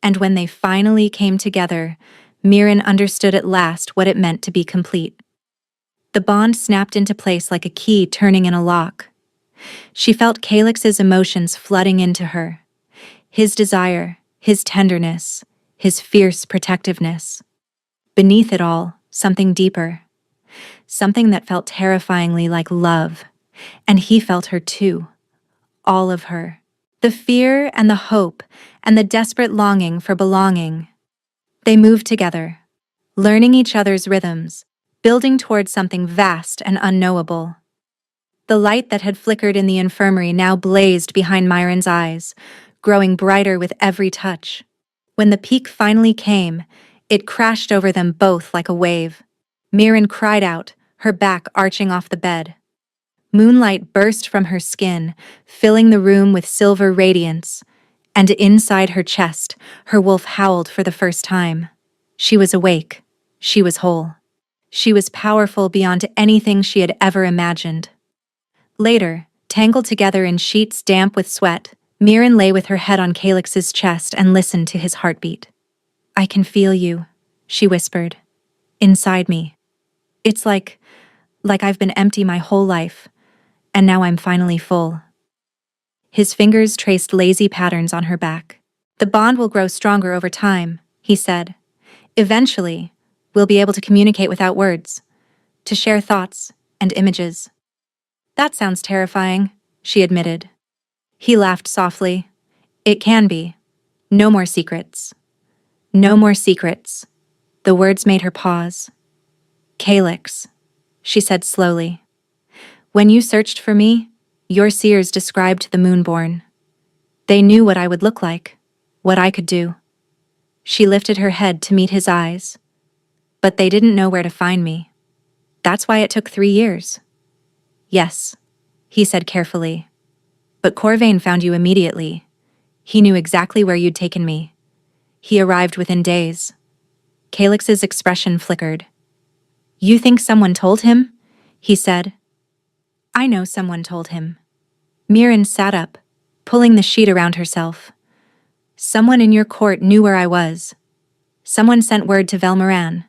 And when they finally came together, Miren understood at last what it meant to be complete. The bond snapped into place like a key turning in a lock. She felt Calix's emotions flooding into her. His desire, his tenderness, his fierce protectiveness. Beneath it all, something deeper. Something that felt terrifyingly like love. And he felt her too. All of her. The fear and the hope and the desperate longing for belonging. They moved together, learning each other's rhythms, building towards something vast and unknowable. The light that had flickered in the infirmary now blazed behind Miren's eyes, growing brighter with every touch. When the peak finally came, it crashed over them both like a wave. Miren cried out, her back arching off the bed. Moonlight burst from her skin, filling the room with silver radiance, and inside her chest, her wolf howled for the first time. She was awake. She was whole. She was powerful beyond anything she had ever imagined. Later, tangled together in sheets damp with sweat, Miren lay with her head on Calix's chest and listened to his heartbeat. I can feel you, she whispered. Inside me. It's like I've been empty my whole life, and now I'm finally full. His fingers traced lazy patterns on her back. The bond will grow stronger over time, he said. Eventually, we'll be able to communicate without words, to share thoughts and images. That sounds terrifying, she admitted. He laughed softly. It can be. No more secrets. No more secrets. The words made her pause. Calix, she said slowly. When you searched for me, your seers described the Moonborn. They knew what I would look like, what I could do. She lifted her head to meet his eyes. But they didn't know where to find me. That's why it took 3 years. Yes, he said carefully. But Corvain found you immediately. He knew exactly where you'd taken me. He arrived within days. Calix's expression flickered. You think someone told him? He said. I know someone told him. Miren sat up, pulling the sheet around herself. Someone in your court knew where I was. Someone sent word to Velmoran.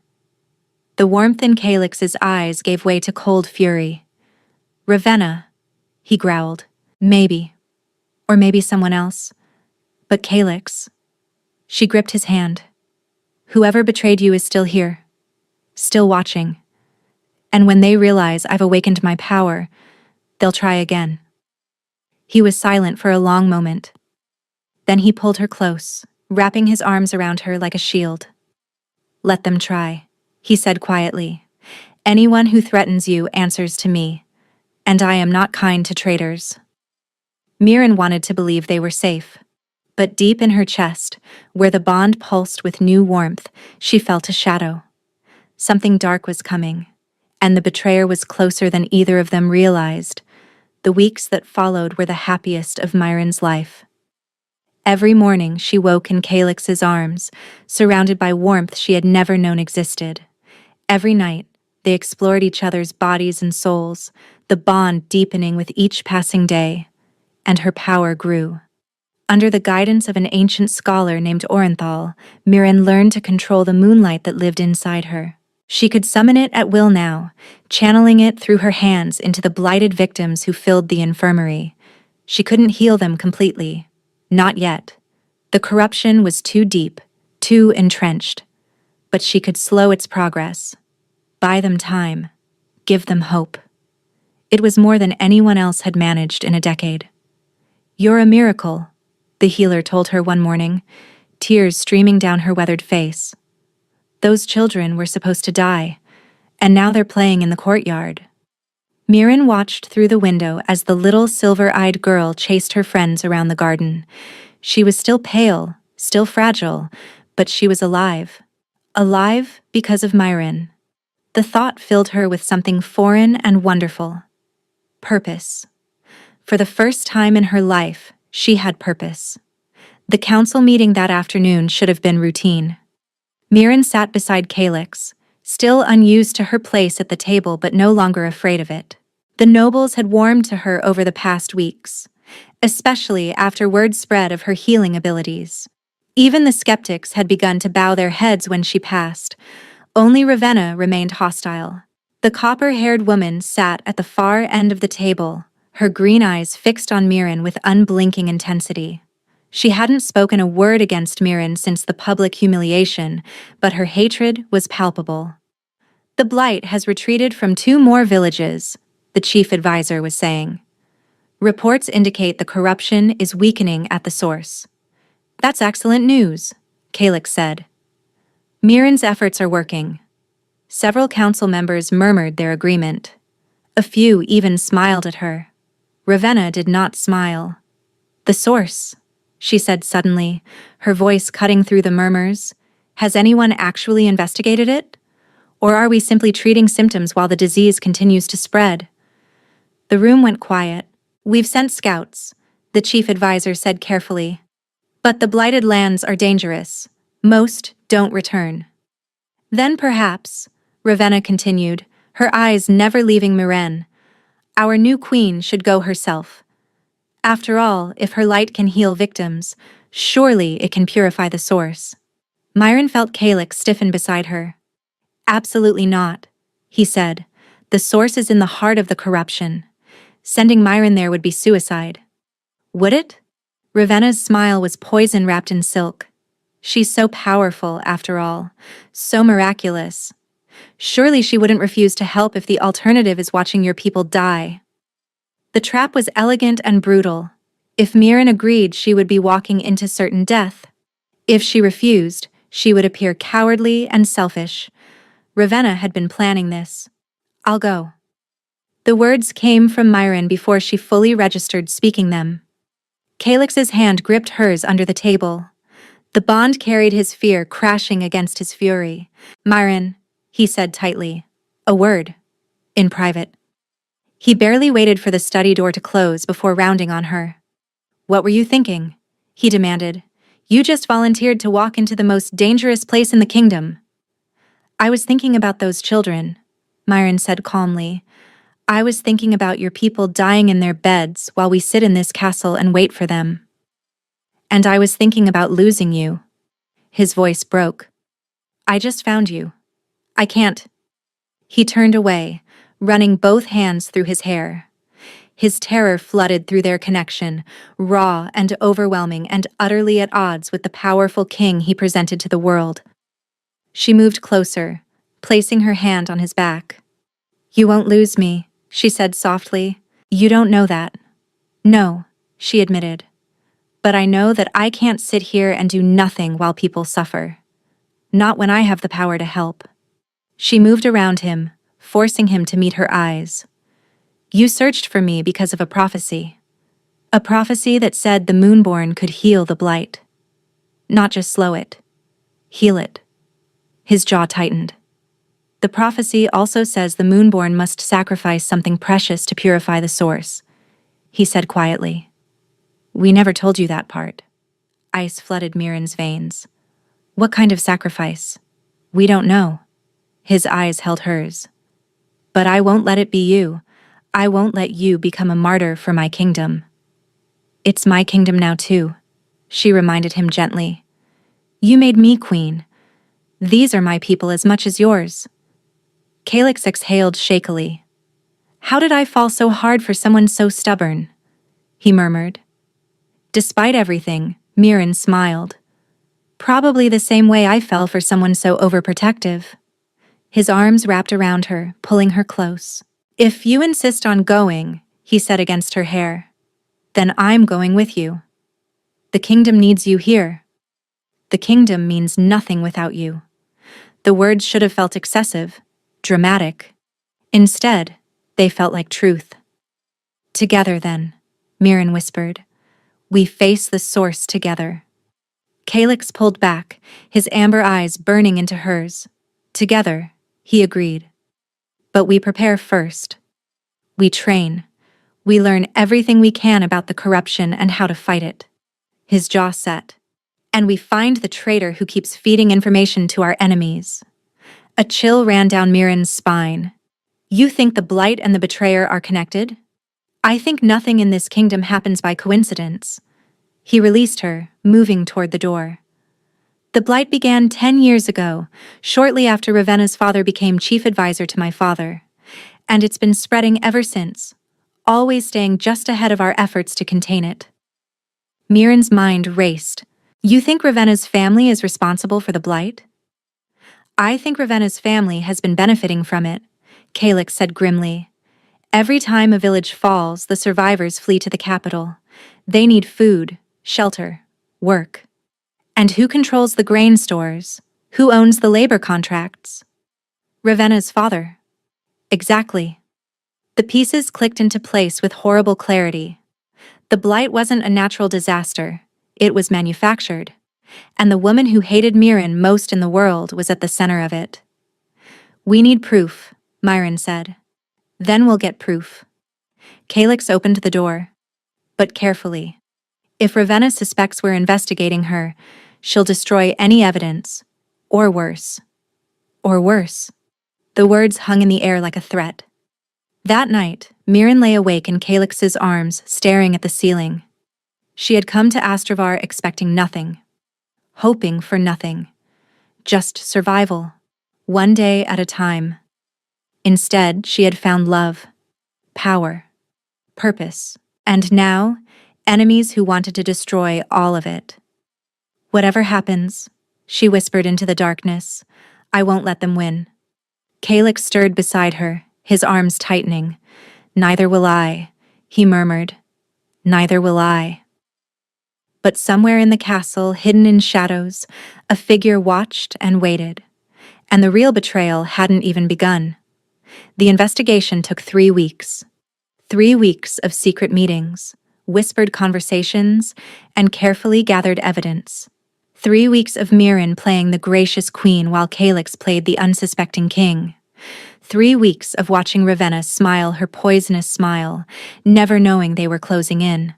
The warmth in Calix's eyes gave way to cold fury. Ravenna, he growled. Maybe. Or maybe someone else. But Calyx. She gripped his hand. Whoever betrayed you is still here. Still watching. And when they realize I've awakened my power, they'll try again. He was silent for a long moment. Then he pulled her close, wrapping his arms around her like a shield. Let them try, he said quietly. Anyone who threatens you answers to me, and I am not kind to traitors. Mirren wanted to believe they were safe, but deep in her chest, where the bond pulsed with new warmth, she felt a shadow. Something dark was coming, and the betrayer was closer than either of them realized. The weeks that followed were the happiest of Mirren's life. Every morning she woke in Calyx's arms, surrounded by warmth she had never known existed. Every night, they explored each other's bodies and souls, the bond deepening with each passing day, and her power grew. Under the guidance of an ancient scholar named Orenthal, Mirren learned to control the moonlight that lived inside her. She could summon it at will now, channeling it through her hands into the blighted victims who filled the infirmary. She couldn't heal them completely. Not yet. The corruption was too deep, too entrenched. But she could slow its progress. Buy them time. Give them hope. It was more than anyone else had managed in a decade. You're a miracle, the healer told her one morning, tears streaming down her weathered face. Those children were supposed to die, and now they're playing in the courtyard. Mirren watched through the window as the little silver-eyed girl chased her friends around the garden. She was still pale, still fragile, but she was alive. Alive because of Mirren. The thought filled her with something foreign and wonderful. Purpose. For the first time in her life, she had purpose. The council meeting that afternoon should have been routine. Mirren sat beside Calyx, still unused to her place at the table but no longer afraid of it. The nobles had warmed to her over the past weeks, especially after word spread of her healing abilities. Even the skeptics had begun to bow their heads when she passed. Only Ravenna remained hostile. The copper-haired woman sat at the far end of the table, her green eyes fixed on Mirren with unblinking intensity. She hadn't spoken a word against Mirren since the public humiliation, but her hatred was palpable. The Blight has retreated from 2 more villages, the chief advisor was saying. Reports indicate the corruption is weakening at the source. That's excellent news, Calyx said. Mirren's efforts are working. Several council members murmured their agreement. A few even smiled at her. Ravenna did not smile. The source, she said suddenly, her voice cutting through the murmurs. Has anyone actually investigated it? Or are we simply treating symptoms while the disease continues to spread? The room went quiet. We've sent scouts, the chief advisor said carefully. But the blighted lands are dangerous. Most don't return. Then perhaps, Ravenna continued, her eyes never leaving Mirren, our new queen should go herself. After all, if her light can heal victims, surely it can purify the source. Mirren felt Calyx stiffen beside her. Absolutely not, he said. The source is in the heart of the corruption. Sending Mirren there would be suicide. Would it? Ravenna's smile was poison wrapped in silk. She's so powerful, after all. So miraculous. Surely she wouldn't refuse to help if the alternative is watching your people die. The trap was elegant and brutal. If Mirren agreed, she would be walking into certain death. If she refused, she would appear cowardly and selfish. Ravenna had been planning this. I'll go. The words came from Mirren before she fully registered speaking them. Calyx's hand gripped hers under the table. The bond carried his fear crashing against his fury. Mirren, he said tightly. A word. In private. He barely waited for the study door to close before rounding on her. What were you thinking? He demanded. You just volunteered to walk into the most dangerous place in the kingdom. I was thinking about those children, Mirren said calmly. I was thinking about your people dying in their beds while we sit in this castle and wait for them. And I was thinking about losing you. His voice broke. I just found you. I can't. He turned away, running both hands through his hair. His terror flooded through their connection, raw and overwhelming and utterly at odds with the powerful king he presented to the world. She moved closer, placing her hand on his back. "You won't lose me," she said softly. "You don't know that." "No," she admitted. "But I know that I can't sit here and do nothing while people suffer. Not when I have the power to help." She moved around him, forcing him to meet her eyes. "You searched for me because of a prophecy. A prophecy that said the Moonborn could heal the blight. Not just slow it. Heal it." His jaw tightened. "The prophecy also says the Moonborn must sacrifice something precious to purify the source," he said quietly. "We never told you that part." Ice flooded Mirren's veins. "What kind of sacrifice?" "We don't know." His eyes held hers. "But I won't let it be you. I won't let you become a martyr for my kingdom." "It's my kingdom now too," she reminded him gently. "You made me queen. These are my people as much as yours." Calyx exhaled shakily. "How did I fall so hard for someone so stubborn?" he murmured. Despite everything, Mirren smiled. "Probably the same way I fell for someone so overprotective." His arms wrapped around her, pulling her close. "If you insist on going," he said against her hair, "then I'm going with you. The kingdom needs you here. The kingdom means nothing without you." The words should have felt excessive, dramatic. Instead, they felt like truth. "Together then," Mirren whispered. "We face the source together." Calyx pulled back, his amber eyes burning into hers. "Together," he agreed. "But we prepare first. We train. We learn everything we can about the corruption and how to fight it." His jaw set. "And we find the traitor who keeps feeding information to our enemies." A chill ran down Mirren's spine. "You think the blight and the betrayer are connected?" "I think nothing in this kingdom happens by coincidence." He released her, moving toward the door. "The blight began 10 years ago, shortly after Ravenna's father became chief advisor to my father. And it's been spreading ever since, always staying just ahead of our efforts to contain it." Mirren's mind raced. "You think Ravenna's family is responsible for the blight?" "I think Ravenna's family has been benefiting from it," Calyx said grimly. "Every time a village falls, the survivors flee to the capital. They need food, shelter, work. And who controls the grain stores? Who owns the labor contracts?" "Ravenna's father." "Exactly." The pieces clicked into place with horrible clarity. The blight wasn't a natural disaster, it was manufactured. And the woman who hated Mirren most in the world was at the center of it. "We need proof," Mirren said. "Then we'll get proof." Calyx opened the door. "But carefully. If Ravenna suspects we're investigating her, she'll destroy any evidence. Or worse." "Or worse." The words hung in the air like a threat. That night, Mirren lay awake in Calyx's arms, staring at the ceiling. She had come to Astrovar expecting nothing. Hoping for nothing. Just survival. One day at a time. Instead, she had found love. Power. Purpose. And now, enemies who wanted to destroy all of it. "Whatever happens," she whispered into the darkness, "I won't let them win." Calyx stirred beside her, his arms tightening. "Neither will I," he murmured. "Neither will I." But somewhere in the castle, hidden in shadows, a figure watched and waited. And the real betrayal hadn't even begun. The investigation took 3 weeks. 3 weeks of secret meetings, whispered conversations, and carefully gathered evidence. 3 weeks of Mirren playing the gracious queen while Calyx played the unsuspecting king. 3 weeks of watching Ravenna smile her poisonous smile, never knowing they were closing in.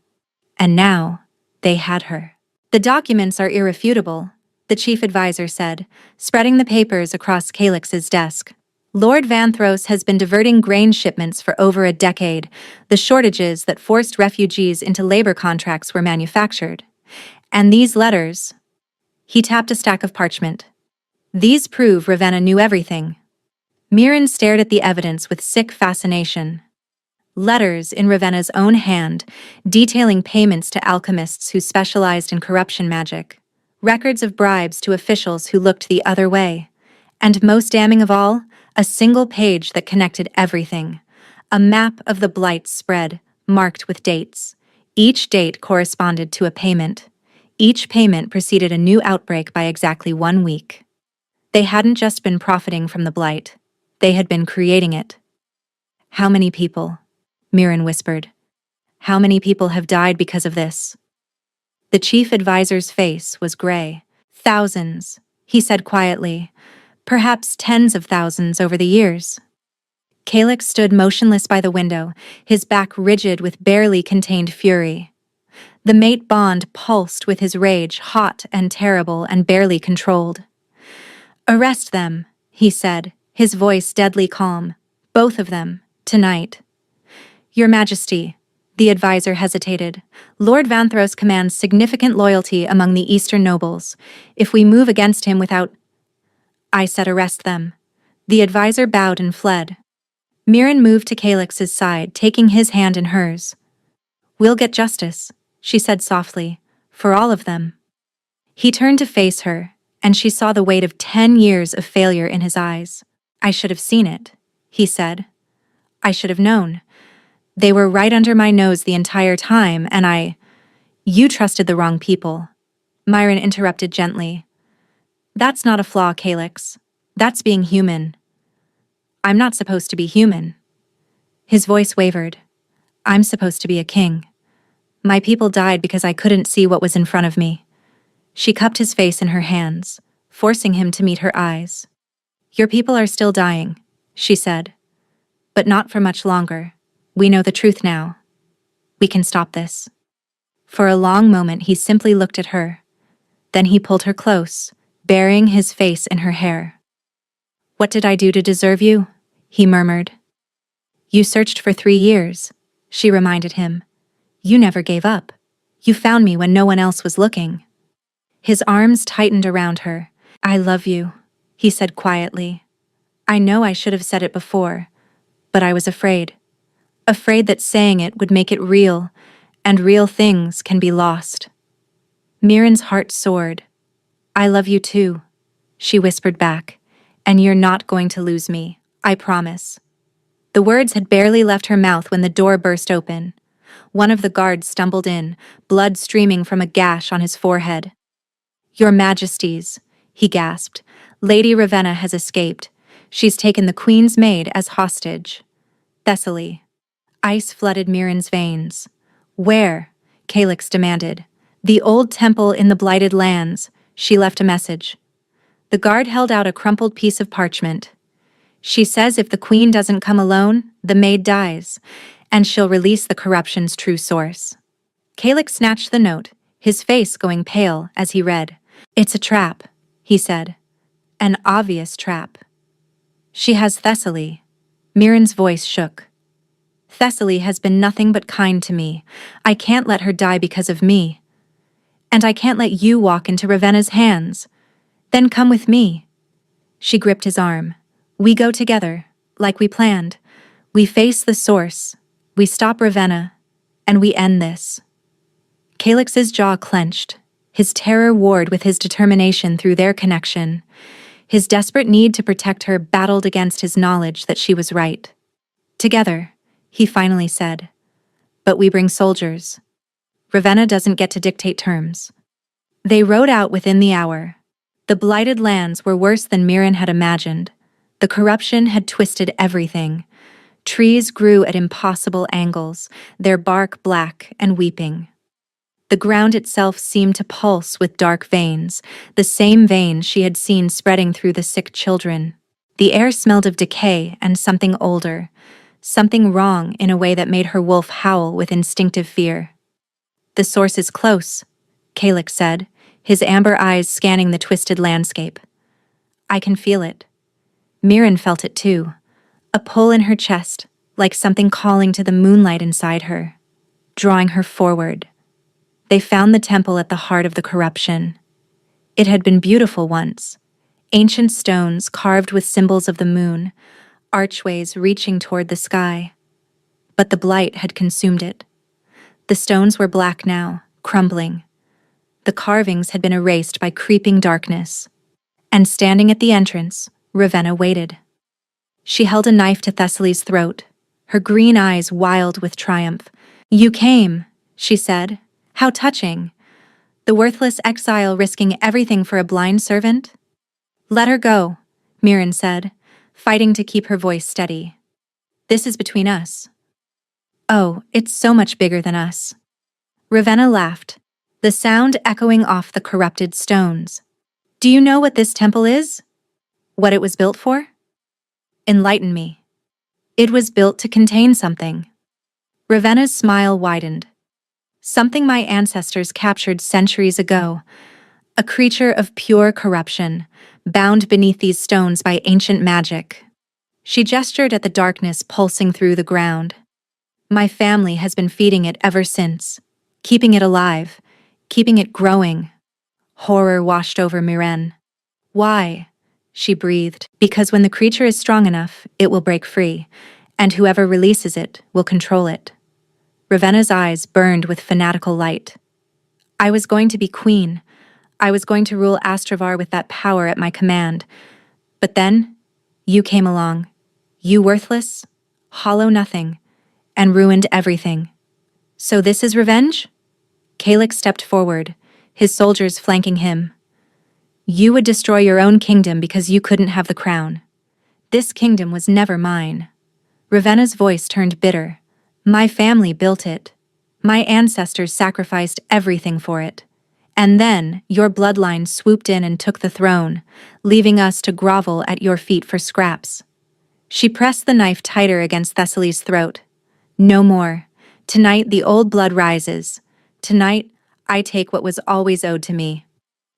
And now, they had her. "The documents are irrefutable," the chief advisor said, spreading the papers across Calyx's desk. "Lord Vanthros has been diverting grain shipments for over a decade. The shortages that forced refugees into labor contracts were manufactured. And these letters..." He tapped a stack of parchment. "These prove Ravenna knew everything." Mirren stared at the evidence with sick fascination. Letters in Ravenna's own hand, detailing payments to alchemists who specialized in corruption magic. Records of bribes to officials who looked the other way. And most damning of all, a single page that connected everything. A map of the Blight spread, marked with dates. Each date corresponded to a payment. Each payment preceded a new outbreak by exactly 1 week. They hadn't just been profiting from the Blight. They had been creating it. How many people? Mirren whispered. How many people have died because of this? The chief advisor's face was gray. Thousands, he said quietly. Perhaps tens of thousands over the years. Calyx stood motionless by the window, his back rigid with barely contained fury. The mate bond pulsed with his rage, hot and terrible and barely controlled. Arrest them, he said, his voice deadly calm. Both of them, tonight. Your Majesty, the advisor hesitated. Lord Vanthros commands significant loyalty among the Eastern nobles. If we move against him without... I said arrest them. The advisor bowed and fled. Mirren moved to Calyx's side, taking his hand in hers. We'll get justice, she said softly, for all of them. He turned to face her, and she saw the weight of 10 years of failure in his eyes. I should have seen it, he said. I should have known. They were right under my nose the entire time, and You trusted the wrong people. Myron interrupted gently. That's not a flaw, Calyx. That's being human. I'm not supposed to be human. His voice wavered. I'm supposed to be a king. My people died because I couldn't see what was in front of me. She cupped his face in her hands, forcing him to meet her eyes. Your people are still dying, she said. But not for much longer. We know the truth now. We can stop this. For a long moment he simply looked at her. Then he pulled her close, burying his face in her hair. What did I do to deserve you? He murmured. You searched for 3 years, she reminded him. You never gave up. You found me when no one else was looking. His arms tightened around her. I love you, he said quietly. I know I should have said it before, but I was afraid. Afraid that saying it would make it real, and real things can be lost. Mirren's heart soared. I love you too, she whispered back, and you're not going to lose me, I promise. The words had barely left her mouth when the door burst open. One of the guards stumbled in, blood streaming from a gash on his forehead. Your Majesties, he gasped. Lady Ravenna has escaped. She's taken the Queen's maid as hostage. Thessaly. Ice flooded Mirren's veins. Where? Calyx demanded. The old temple in the Blighted Lands. She left a message. The guard held out a crumpled piece of parchment. She says if the Queen doesn't come alone, the maid dies, and she'll release the corruption's true source. Calyx snatched the note, his face going pale as he read. It's a trap, he said. An obvious trap. She has Thessaly. Mirren's voice shook. Thessaly has been nothing but kind to me. I can't let her die because of me. And I can't let you walk into Ravenna's hands. Then come with me. She gripped his arm. We go together, like we planned. We face the source. We stop Ravenna. And we end this. Calyx's jaw clenched. His terror warred with his determination through their connection. His desperate need to protect her battled against his knowledge that she was right. Together, he finally said. But we bring soldiers. Ravenna doesn't get to dictate terms. They rode out within the hour. The Blighted Lands were worse than Mirren had imagined. The corruption had twisted everything. Trees grew at impossible angles, their bark black and weeping. The ground itself seemed to pulse with dark veins, the same veins she had seen spreading through the sick children. The air smelled of decay and something older, something wrong in a way that made her wolf howl with instinctive fear. The source is close, Calyx said, his amber eyes scanning the twisted landscape. I can feel it. Mirren felt it too, a pull in her chest, like something calling to the moonlight inside her, drawing her forward. They found the temple at the heart of the corruption. It had been beautiful once, ancient stones carved with symbols of the moon, archways reaching toward the sky. but the blight had consumed it. The stones were black now, crumbling. The carvings had been erased by creeping darkness. And standing at the entrance, Ravenna waited. She held a knife to Thessaly's throat, her green eyes wild with triumph. "You came," she said. "How touching. The worthless exile risking everything for a blind servant?" "Let her go," Mirren said, fighting to keep her voice steady. "This is between us." "Oh, it's so much bigger than us." Ravenna laughed, the sound echoing off the corrupted stones. "Do you know what this temple is? What it was built for?" "Enlighten me." "It was built to contain something." Ravenna's smile widened. "Something my ancestors captured centuries ago. A creature of pure corruption, bound beneath these stones by ancient magic." She gestured at the darkness pulsing through the ground. "My family has been feeding it ever since, keeping it alive, keeping it growing." Horror washed over Mirren. "Why?" she breathed. "Because when the creature is strong enough, it will break free, and whoever releases it will control it." Ravenna's eyes burned with fanatical light. "I was going to be queen. I was going to rule Astravar with that power at my command. But then, you came along. You worthless, hollow nothing, and ruined everything. So this is revenge?" Calix stepped forward, his soldiers flanking him. "You would destroy your own kingdom because you couldn't have the crown. This kingdom was never mine." Ravenna's voice turned bitter. "My family built it. My ancestors sacrificed everything for it. And then your bloodline swooped in and took the throne, leaving us to grovel at your feet for scraps." She pressed the knife tighter against Thessaly's throat. "No more. Tonight the old blood rises. Tonight I take what was always owed to me."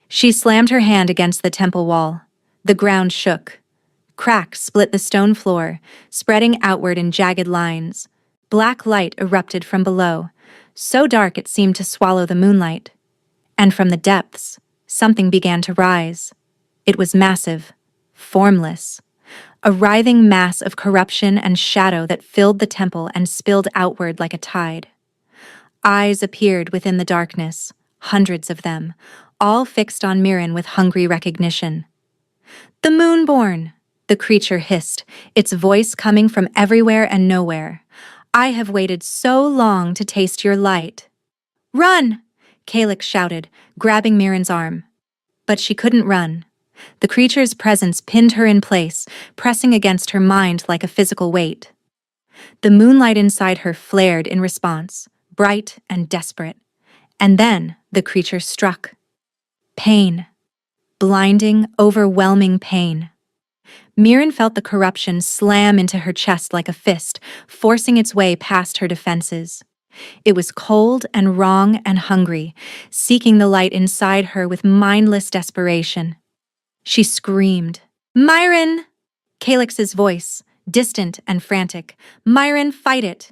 She slammed her hand against the temple wall. The ground shook. Cracks split the stone floor, spreading outward in jagged lines. Black light erupted from below, so dark it seemed to swallow the moonlight. And from the depths, something began to rise. It was massive, formless, a writhing mass of corruption and shadow that filled the temple and spilled outward like a tide. Eyes appeared within the darkness, hundreds of them, all fixed on Mirren with hungry recognition. "The Moonborn!" the creature hissed, its voice coming from everywhere and nowhere. "I have waited so long to taste your light." "Run!" Calix shouted, grabbing Mirren's arm. But she couldn't run. The creature's presence pinned her in place, pressing against her mind like a physical weight. The moonlight inside her flared in response, bright and desperate. And then the creature struck. Pain. Blinding, overwhelming pain. Mirren felt the corruption slam into her chest like a fist, forcing its way past her defenses. It was cold and wrong and hungry, seeking the light inside her with mindless desperation. She screamed, "Mirren!" Calix's voice, distant and frantic. "Mirren, fight it!"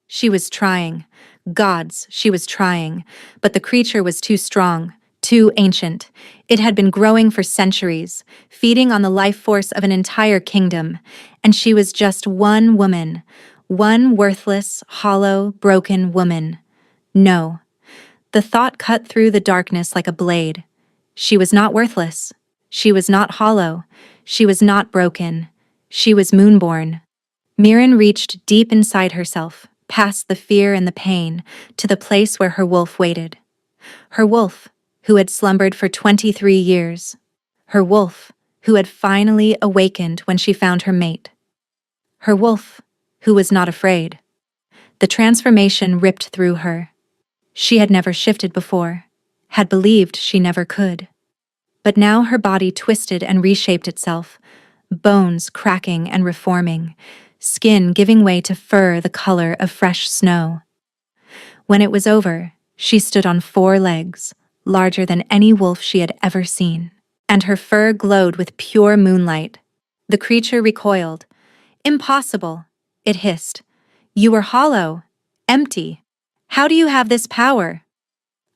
She was trying. Gods, she was trying. But the creature was too strong, too ancient. It had been growing for centuries, feeding on the life force of an entire kingdom. And she was just one woman. One worthless, hollow, broken woman. No. The thought cut through the darkness like a blade. She was not worthless. She was not hollow. She was not broken. She was Moonborn. Mirren reached deep inside herself, past the fear and the pain, to the place where her wolf waited. Her wolf, who had slumbered for 23 years. Her wolf, who had finally awakened when she found her mate. Her wolf, who was not afraid. The transformation ripped through her. She had never shifted before, had believed she never could. But now her body twisted and reshaped itself, bones cracking and reforming, skin giving way to fur the color of fresh snow. When it was over, she stood on 4 legs, larger than any wolf she had ever seen, and her fur glowed with pure moonlight. The creature recoiled. "Impossible," it hissed. "You are hollow, empty. How do you have this power?"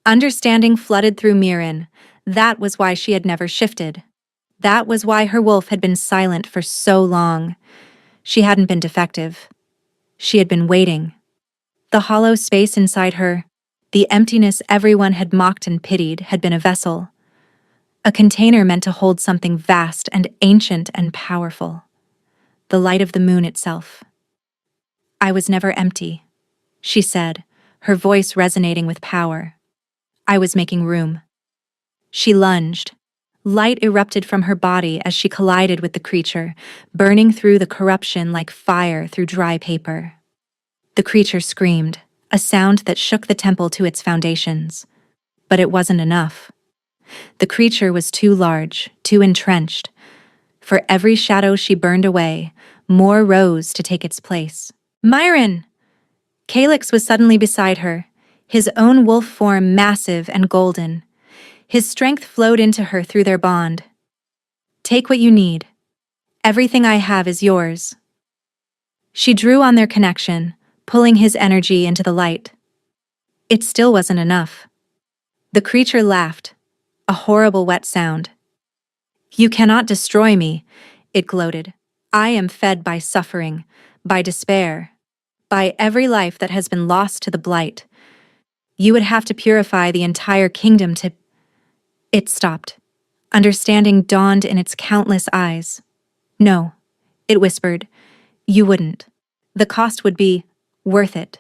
Understanding flooded through Mirren. That was why she had never shifted. That was why her wolf had been silent for so long. She hadn't been defective. She had been waiting. The hollow space inside her, the emptiness everyone had mocked and pitied, had been a vessel. A container meant to hold something vast and ancient and powerful. The light of the moon itself. "I was never empty," she said, her voice resonating with power. "I was making room." She lunged. Light erupted from her body as she collided with the creature, burning through the corruption like fire through dry paper. The creature screamed, a sound that shook the temple to its foundations. But it wasn't enough. The creature was too large, too entrenched. For every shadow she burned away, more rose to take its place. "Myron!" Calyx was suddenly beside her, his own wolf form massive and golden. His strength flowed into her through their bond. "Take what you need. Everything I have is yours." She drew on their connection, pulling his energy into the light. It still wasn't enough. The creature laughed, a horrible wet sound. "You cannot destroy me," it gloated. "I am fed by suffering, by despair, by every life that has been lost to the blight. You would have to purify the entire kingdom to—" It stopped. Understanding dawned in its countless eyes. "No," it whispered, "you wouldn't. The cost would be worth it."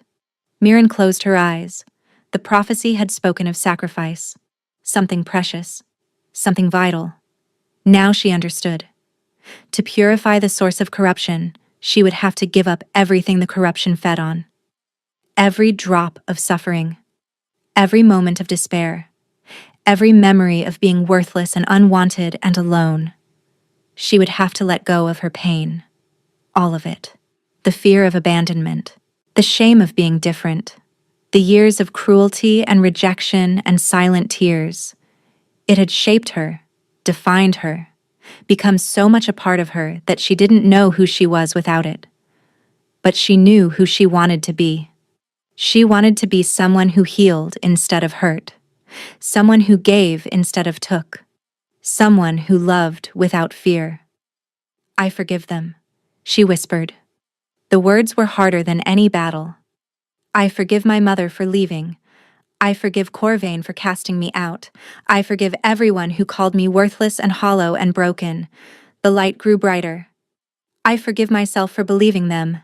Mirren closed her eyes. The prophecy had spoken of sacrifice. Something precious. Something vital. Now she understood. To purify the source of corruption, she would have to give up everything the corruption fed on. Every drop of suffering. Every moment of despair. Every memory of being worthless and unwanted and alone. She would have to let go of her pain. All of it. The fear of abandonment. The shame of being different. The years of cruelty and rejection and silent tears. It had shaped her, defined her, become so much a part of her that she didn't know who she was without it. But she knew who she wanted to be. She wanted to be someone who healed instead of hurt. Someone who gave instead of took. Someone who loved without fear. "I forgive them," she whispered. The words were harder than any battle. "I forgive my mother for leaving. I forgive Corvain for casting me out. I forgive everyone who called me worthless and hollow and broken." The light grew brighter. "I forgive myself for believing them."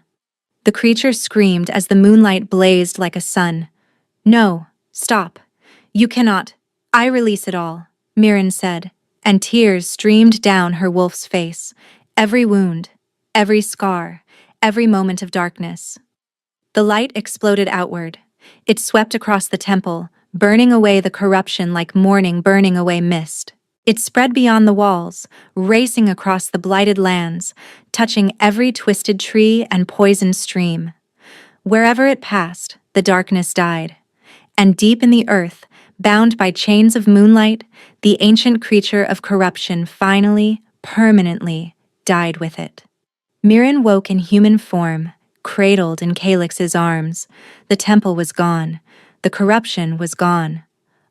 The creature screamed as the moonlight blazed like a sun. "No, stop. You cannot." "I release it all," Mirren said, and tears streamed down her wolf's face. Every wound, every scar, every moment of darkness. The light exploded outward. It swept across the temple, burning away the corruption like morning burning away mist. It spread beyond the walls, racing across the blighted lands, touching every twisted tree and poisoned stream. Wherever it passed, the darkness died. And deep in the earth, bound by chains of moonlight, the ancient creature of corruption finally, permanently, died with it. Mirren woke in human form, cradled in Calyx's arms. The temple was gone. The corruption was gone.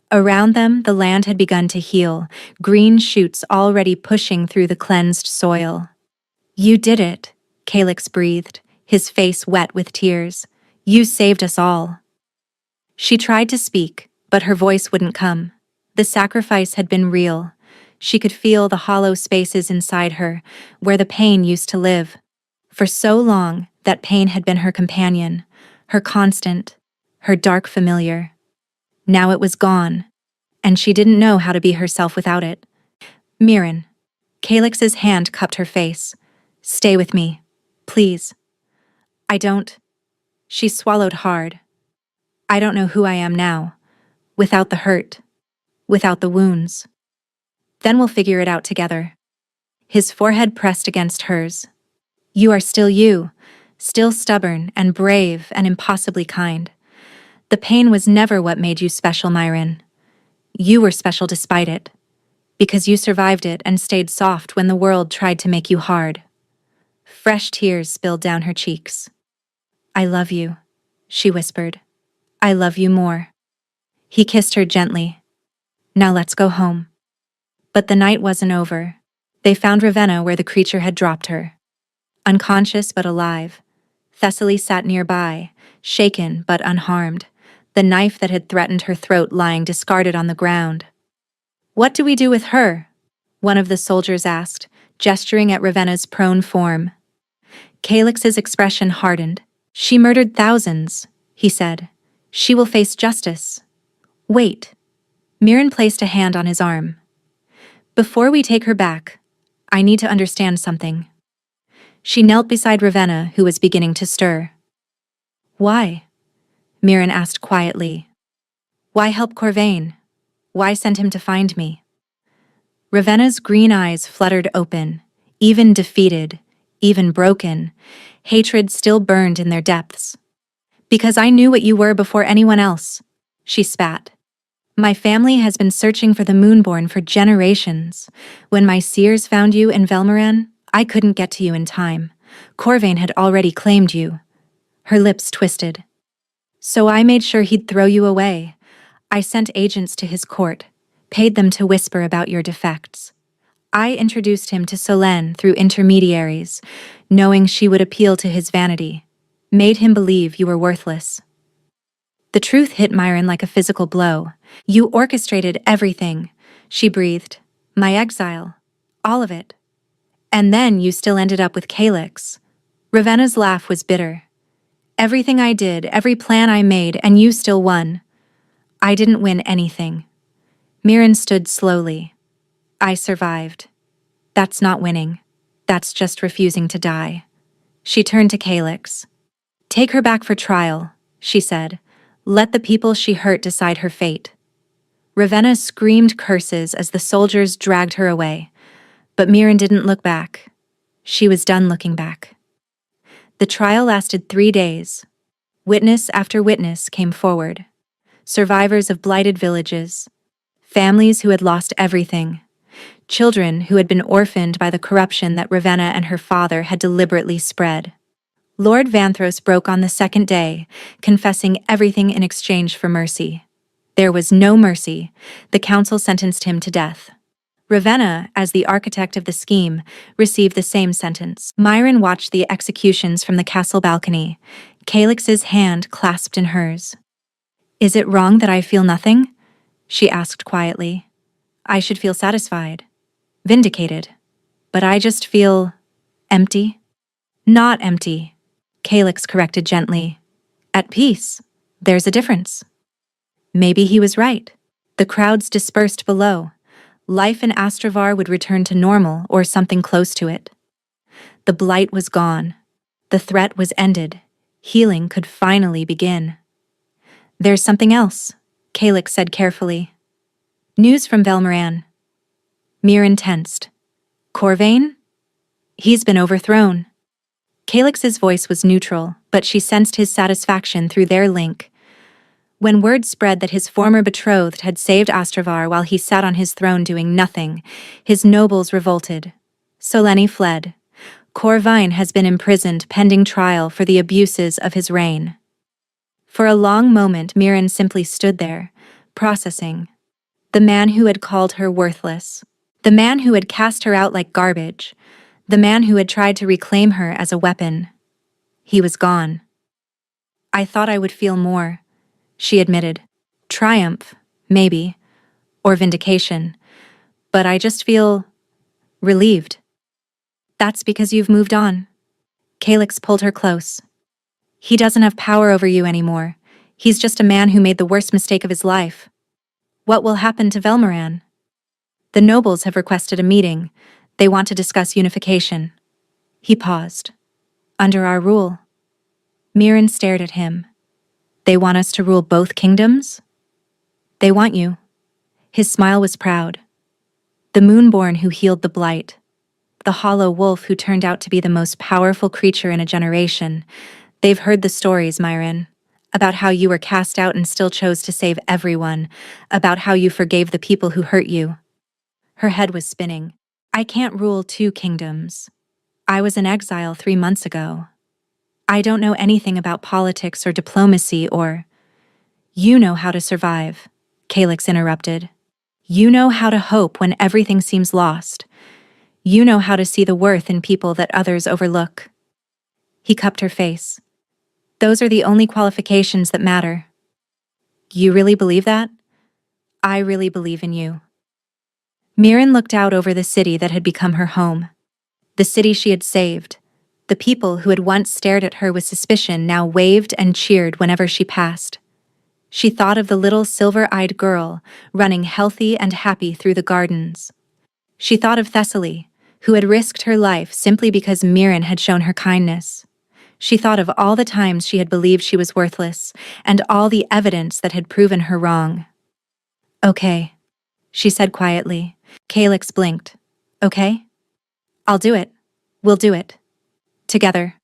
Around them, the land had begun to heal, green shoots already pushing through the cleansed soil. "You did it," Calyx breathed, his face wet with tears. "You saved us all." She tried to speak, but her voice wouldn't come. The sacrifice had been real. She could feel the hollow spaces inside her, where the pain used to live. For so long, that pain had been her companion, her constant, her dark familiar. Now it was gone, and she didn't know how to be herself without it. "Mirren." Calyx's hand cupped her face. "Stay with me, please." "I don't." She swallowed hard. "I don't know who I am now, without the hurt, without the wounds. Then we'll figure it out together." His forehead pressed against hers. "You are still you, still stubborn and brave and impossibly kind. The pain was never what made you special, Myron. You were special despite it, because you survived it and stayed soft when the world tried to make you hard." Fresh tears spilled down her cheeks. "I love you," she whispered. "I love you more." He kissed her gently. "Now let's go home." But the night wasn't over. They found Ravenna where the creature had dropped her. Unconscious but alive, Thessaly sat nearby, shaken but unharmed, the knife that had threatened her throat lying discarded on the ground. "What do we do with her?" one of the soldiers asked, gesturing at Ravenna's prone form. Calix's expression hardened. "She murdered thousands," he said. "She will face justice." "Wait." Mirren placed a hand on his arm. "Before we take her back, I need to understand something." She knelt beside Ravenna, who was beginning to stir. "Why?" Mirren asked quietly. "Why help Corvain? Why send him to find me?" Ravenna's green eyes fluttered open, even defeated, even broken. Hatred still burned in their depths. "Because I knew what you were before anyone else," she spat. "My family has been searching for the Moonborn for generations. When my seers found you in Velmoran, I couldn't get to you in time. Corvain had already claimed you." Her lips twisted. "So I made sure he'd throw you away. I sent agents to his court, paid them to whisper about your defects. I introduced him to Solène through intermediaries, knowing she would appeal to his vanity, made him believe you were worthless." The truth hit Myron like a physical blow. "You orchestrated everything," she breathed. "My exile. All of it. And then you still ended up with Calix." Ravenna's laugh was bitter. "Everything I did, every plan I made, and you still won." "I didn't win anything." Mirren stood slowly. "I survived. That's not winning. That's just refusing to die." She turned to Calix. "Take her back for trial," she said. "Let the people she hurt decide her fate." Ravenna screamed curses as the soldiers dragged her away, but Mirren didn't look back. She was done looking back. The trial lasted 3 days. Witness after witness came forward. Survivors of blighted villages, families who had lost everything, children who had been orphaned by the corruption that Ravenna and her father had deliberately spread. Lord Vanthros broke on the second day, confessing everything in exchange for mercy. There was no mercy. The council sentenced him to death. Ravenna, as the architect of the scheme, received the same sentence. Myron watched the executions from the castle balcony, Calix's hand clasped in hers. "Is it wrong that I feel nothing?" she asked quietly. "I should feel satisfied, vindicated. But I just feel empty." "Not empty," Calix corrected gently. "At peace. There's a difference." Maybe he was right. The crowds dispersed below. Life in Astravar would return to normal or something close to it. The blight was gone. The threat was ended. Healing could finally begin. "There's something else," Calix said carefully. "News from Velmoran." Mirren tensed. "Corvain? He's been overthrown." Calix's voice was neutral, but she sensed his satisfaction through their link. When word spread that his former betrothed had saved Astravar while he sat on his throne doing nothing, his nobles revolted. Soleni fled. Corvain has been imprisoned pending trial for the abuses of his reign. For a long moment, Mirren simply stood there, processing. The man who had called her worthless. The man who had cast her out like garbage. The man who had tried to reclaim her as a weapon. He was gone. "I thought I would feel more," she admitted. "Triumph, maybe, or vindication. But I just feel relieved." "That's because you've moved on." Calix pulled her close. "He doesn't have power over you anymore. He's just a man who made the worst mistake of his life." "What will happen to Velmoran?" "The nobles have requested a meeting. They want to discuss unification." He paused. "Under our rule." Mirren stared at him. "They want us to rule both kingdoms?" "They want you." His smile was proud. "The Moonborn who healed the blight. The hollow wolf who turned out to be the most powerful creature in a generation. They've heard the stories, Myron. About how you were cast out and still chose to save everyone. About how you forgave the people who hurt you." Her head was spinning. "I can't rule 2 kingdoms. I was in exile 3 months ago. I don't know anything about politics or diplomacy or—" "You know how to survive," Calix interrupted. "You know how to hope when everything seems lost. You know how to see the worth in people that others overlook." He cupped her face. Those are the only qualifications that matter. You really believe that? I really believe in you. Mirren looked out over the city that had become her home. The city she had saved. The people who had once stared at her with suspicion now waved and cheered whenever she passed. She thought of the little silver-eyed girl running healthy and happy through the gardens. She thought of Thessaly, who had risked her life simply because Mirren had shown her kindness. She thought of all the times she had believed she was worthless, and all the evidence that had proven her wrong. Okay, she said quietly. Calyx blinked. Okay? I'll do it. We'll do it. Together.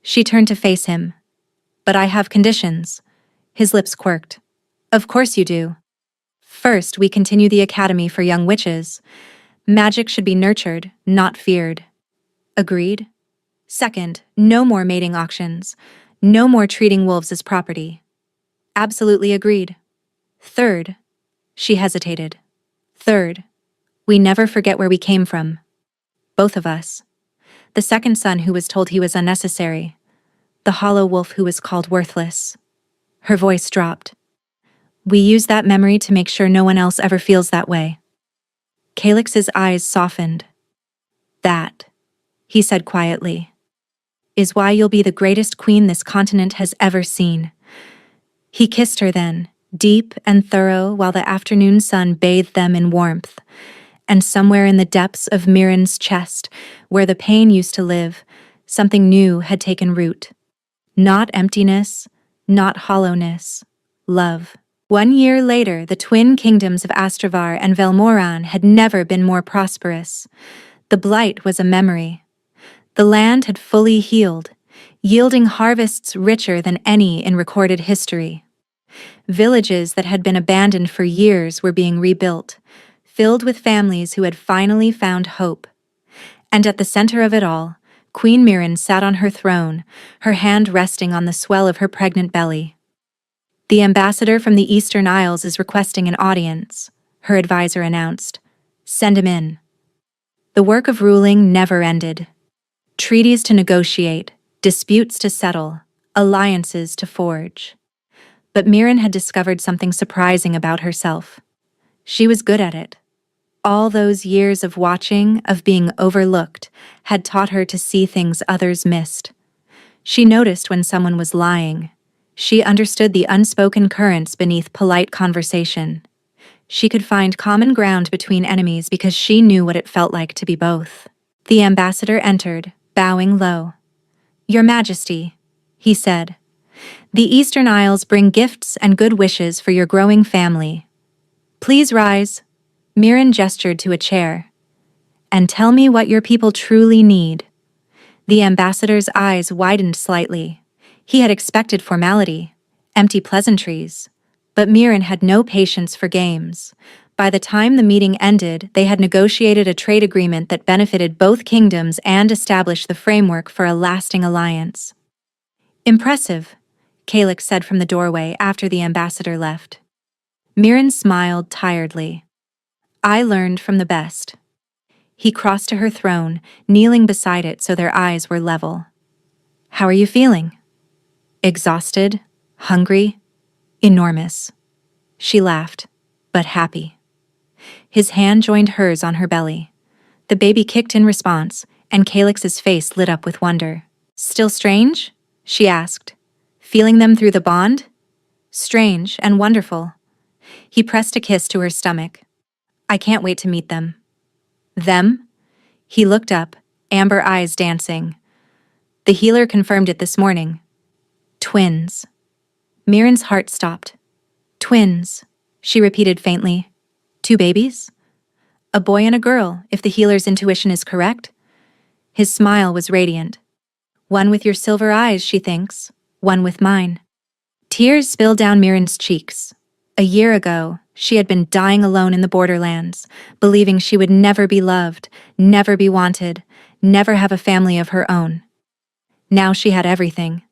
She turned to face him. But I have conditions. His lips quirked. Of course you do. First, we continue the Academy for Young Witches. Magic should be nurtured, not feared. Agreed? Second, no more mating auctions. No more treating wolves as property. Absolutely agreed. Third, she hesitated. Third, we never forget where we came from. Both of us. The second son who was told he was unnecessary. The hollow wolf who was called worthless. Her voice dropped. We use that memory to make sure no one else ever feels that way. Calyx's eyes softened. That, he said quietly, is why you'll be the greatest queen this continent has ever seen. He kissed her then, deep and thorough, while the afternoon sun bathed them in warmth. And somewhere in the depths of Mirren's chest, where the pain used to live, something new had taken root. Not emptiness, not hollowness, love. 1 year later, the twin kingdoms of Astravar and Velmoran had never been more prosperous. The blight was a memory. The land had fully healed, yielding harvests richer than any in recorded history. Villages that had been abandoned for years were being rebuilt, filled with families who had finally found hope. And at the center of it all, Queen Mirren sat on her throne, her hand resting on the swell of her pregnant belly. The ambassador from the Eastern Isles is requesting an audience, her advisor announced. Send him in. The work of ruling never ended. Treaties to negotiate, disputes to settle, alliances to forge. But Mirren had discovered something surprising about herself. She was good at it. All those years of watching, of being overlooked, had taught her to see things others missed. She noticed when someone was lying. She understood the unspoken currents beneath polite conversation. She could find common ground between enemies because she knew what it felt like to be both. The ambassador entered, bowing low. Your Majesty, he said. The Eastern Isles bring gifts and good wishes for your growing family. Please rise. Mirren gestured to a chair. And tell me what your people truly need. The ambassador's eyes widened slightly. He had expected formality, empty pleasantries. But Mirren had no patience for games. By the time the meeting ended, they had negotiated a trade agreement that benefited both kingdoms and established the framework for a lasting alliance. Impressive, Calyx said from the doorway after the ambassador left. Mirren smiled tiredly. I learned from the best. He crossed to her throne, kneeling beside it so their eyes were level. How are you feeling? Exhausted? Hungry? Enormous. She laughed, but happy. His hand joined hers on her belly. The baby kicked in response, and Calyx's face lit up with wonder. Still strange? She asked. Feeling them through the bond? Strange and wonderful. He pressed a kiss to her stomach. I can't wait to meet them. Them? He looked up, amber eyes dancing. The healer confirmed it this morning. Twins. Mirren's heart stopped. Twins, she repeated faintly. 2 babies? A boy and a girl, if the healer's intuition is correct. His smile was radiant. One with your silver eyes, she thinks. One with mine. Tears spilled down Mirren's cheeks. A year ago, she had been dying alone in the borderlands, believing she would never be loved, never be wanted, never have a family of her own. Now she had everything.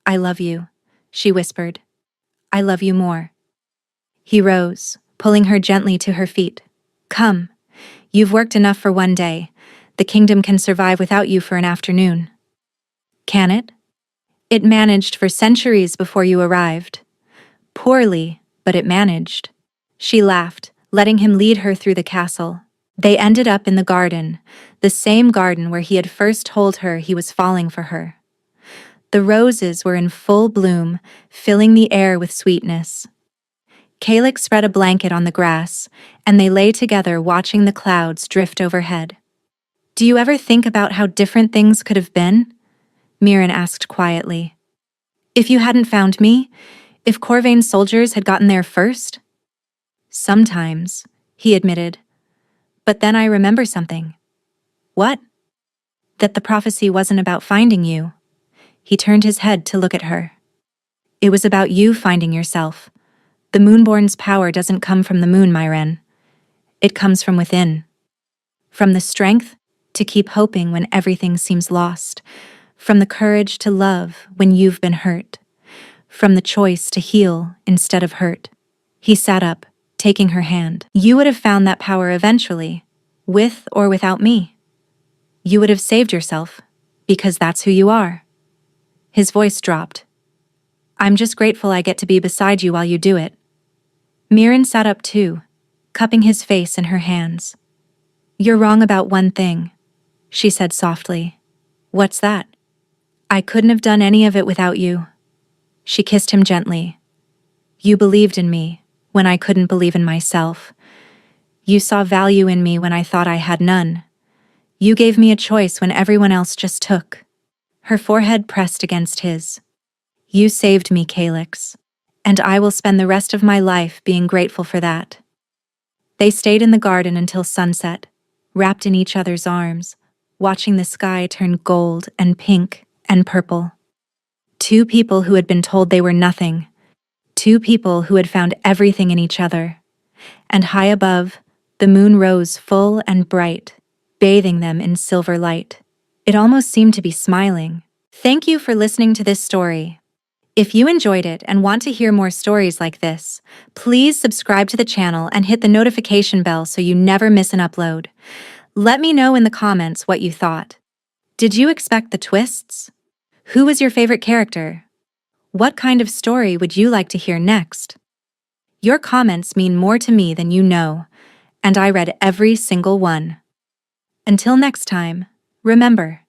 I love you, she whispered. I love you more. He rose, pulling her gently to her feet. Come. You've worked enough for one day. The kingdom can survive without you for an afternoon. Can it? It managed for centuries before you arrived. Poorly, but it managed. She laughed, letting him lead her through the castle. They ended up in the garden, the same garden where he had first told her he was falling for her. The roses were in full bloom, filling the air with sweetness. Calyx spread a blanket on the grass, and they lay together watching the clouds drift overhead. "Do you ever think about how different things could have been?" Mirren asked quietly. "If you hadn't found me, if Corvain's soldiers had gotten there first?" "Sometimes," he admitted. "But then I remember something." "What?" "That the prophecy wasn't about finding you." He turned his head to look at her. "It was about you finding yourself. The Moonborn's power doesn't come from the moon, Mirren. It comes from within. From the strength to keep hoping when everything seems lost. From the courage to love when you've been hurt. From the choice to heal instead of hurt." He sat up, taking her hand. "You would have found that power eventually, with or without me. You would have saved yourself, because that's who you are." His voice dropped. "I'm just grateful I get to be beside you while you do it." Mirren sat up too, cupping his face in her hands. "You're wrong about one thing," she said softly. "What's that?" "I couldn't have done any of it without you." She kissed him gently. "You believed in me when I couldn't believe in myself. You saw value in me when I thought I had none. You gave me a choice when everyone else just took." Her forehead pressed against his. "You saved me, Calyx, and I will spend the rest of my life being grateful for that." They stayed in the garden until sunset, wrapped in each other's arms, watching the sky turn gold and pink and purple. Two people who had been told they were nothing. Two people who had found everything in each other. And high above, the moon rose full and bright, bathing them in silver light. It almost seemed to be smiling. Thank you for listening to this story. If you enjoyed it and want to hear more stories like this, please subscribe to the channel and hit the notification bell so you never miss an upload. Let me know in the comments what you thought. Did you expect the twists? Who was your favorite character? What kind of story would you like to hear next? Your comments mean more to me than you know, and I read every single one. Until next time, remember,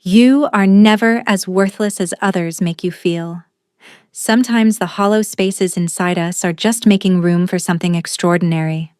you are never as worthless as others make you feel. Sometimes the hollow spaces inside us are just making room for something extraordinary.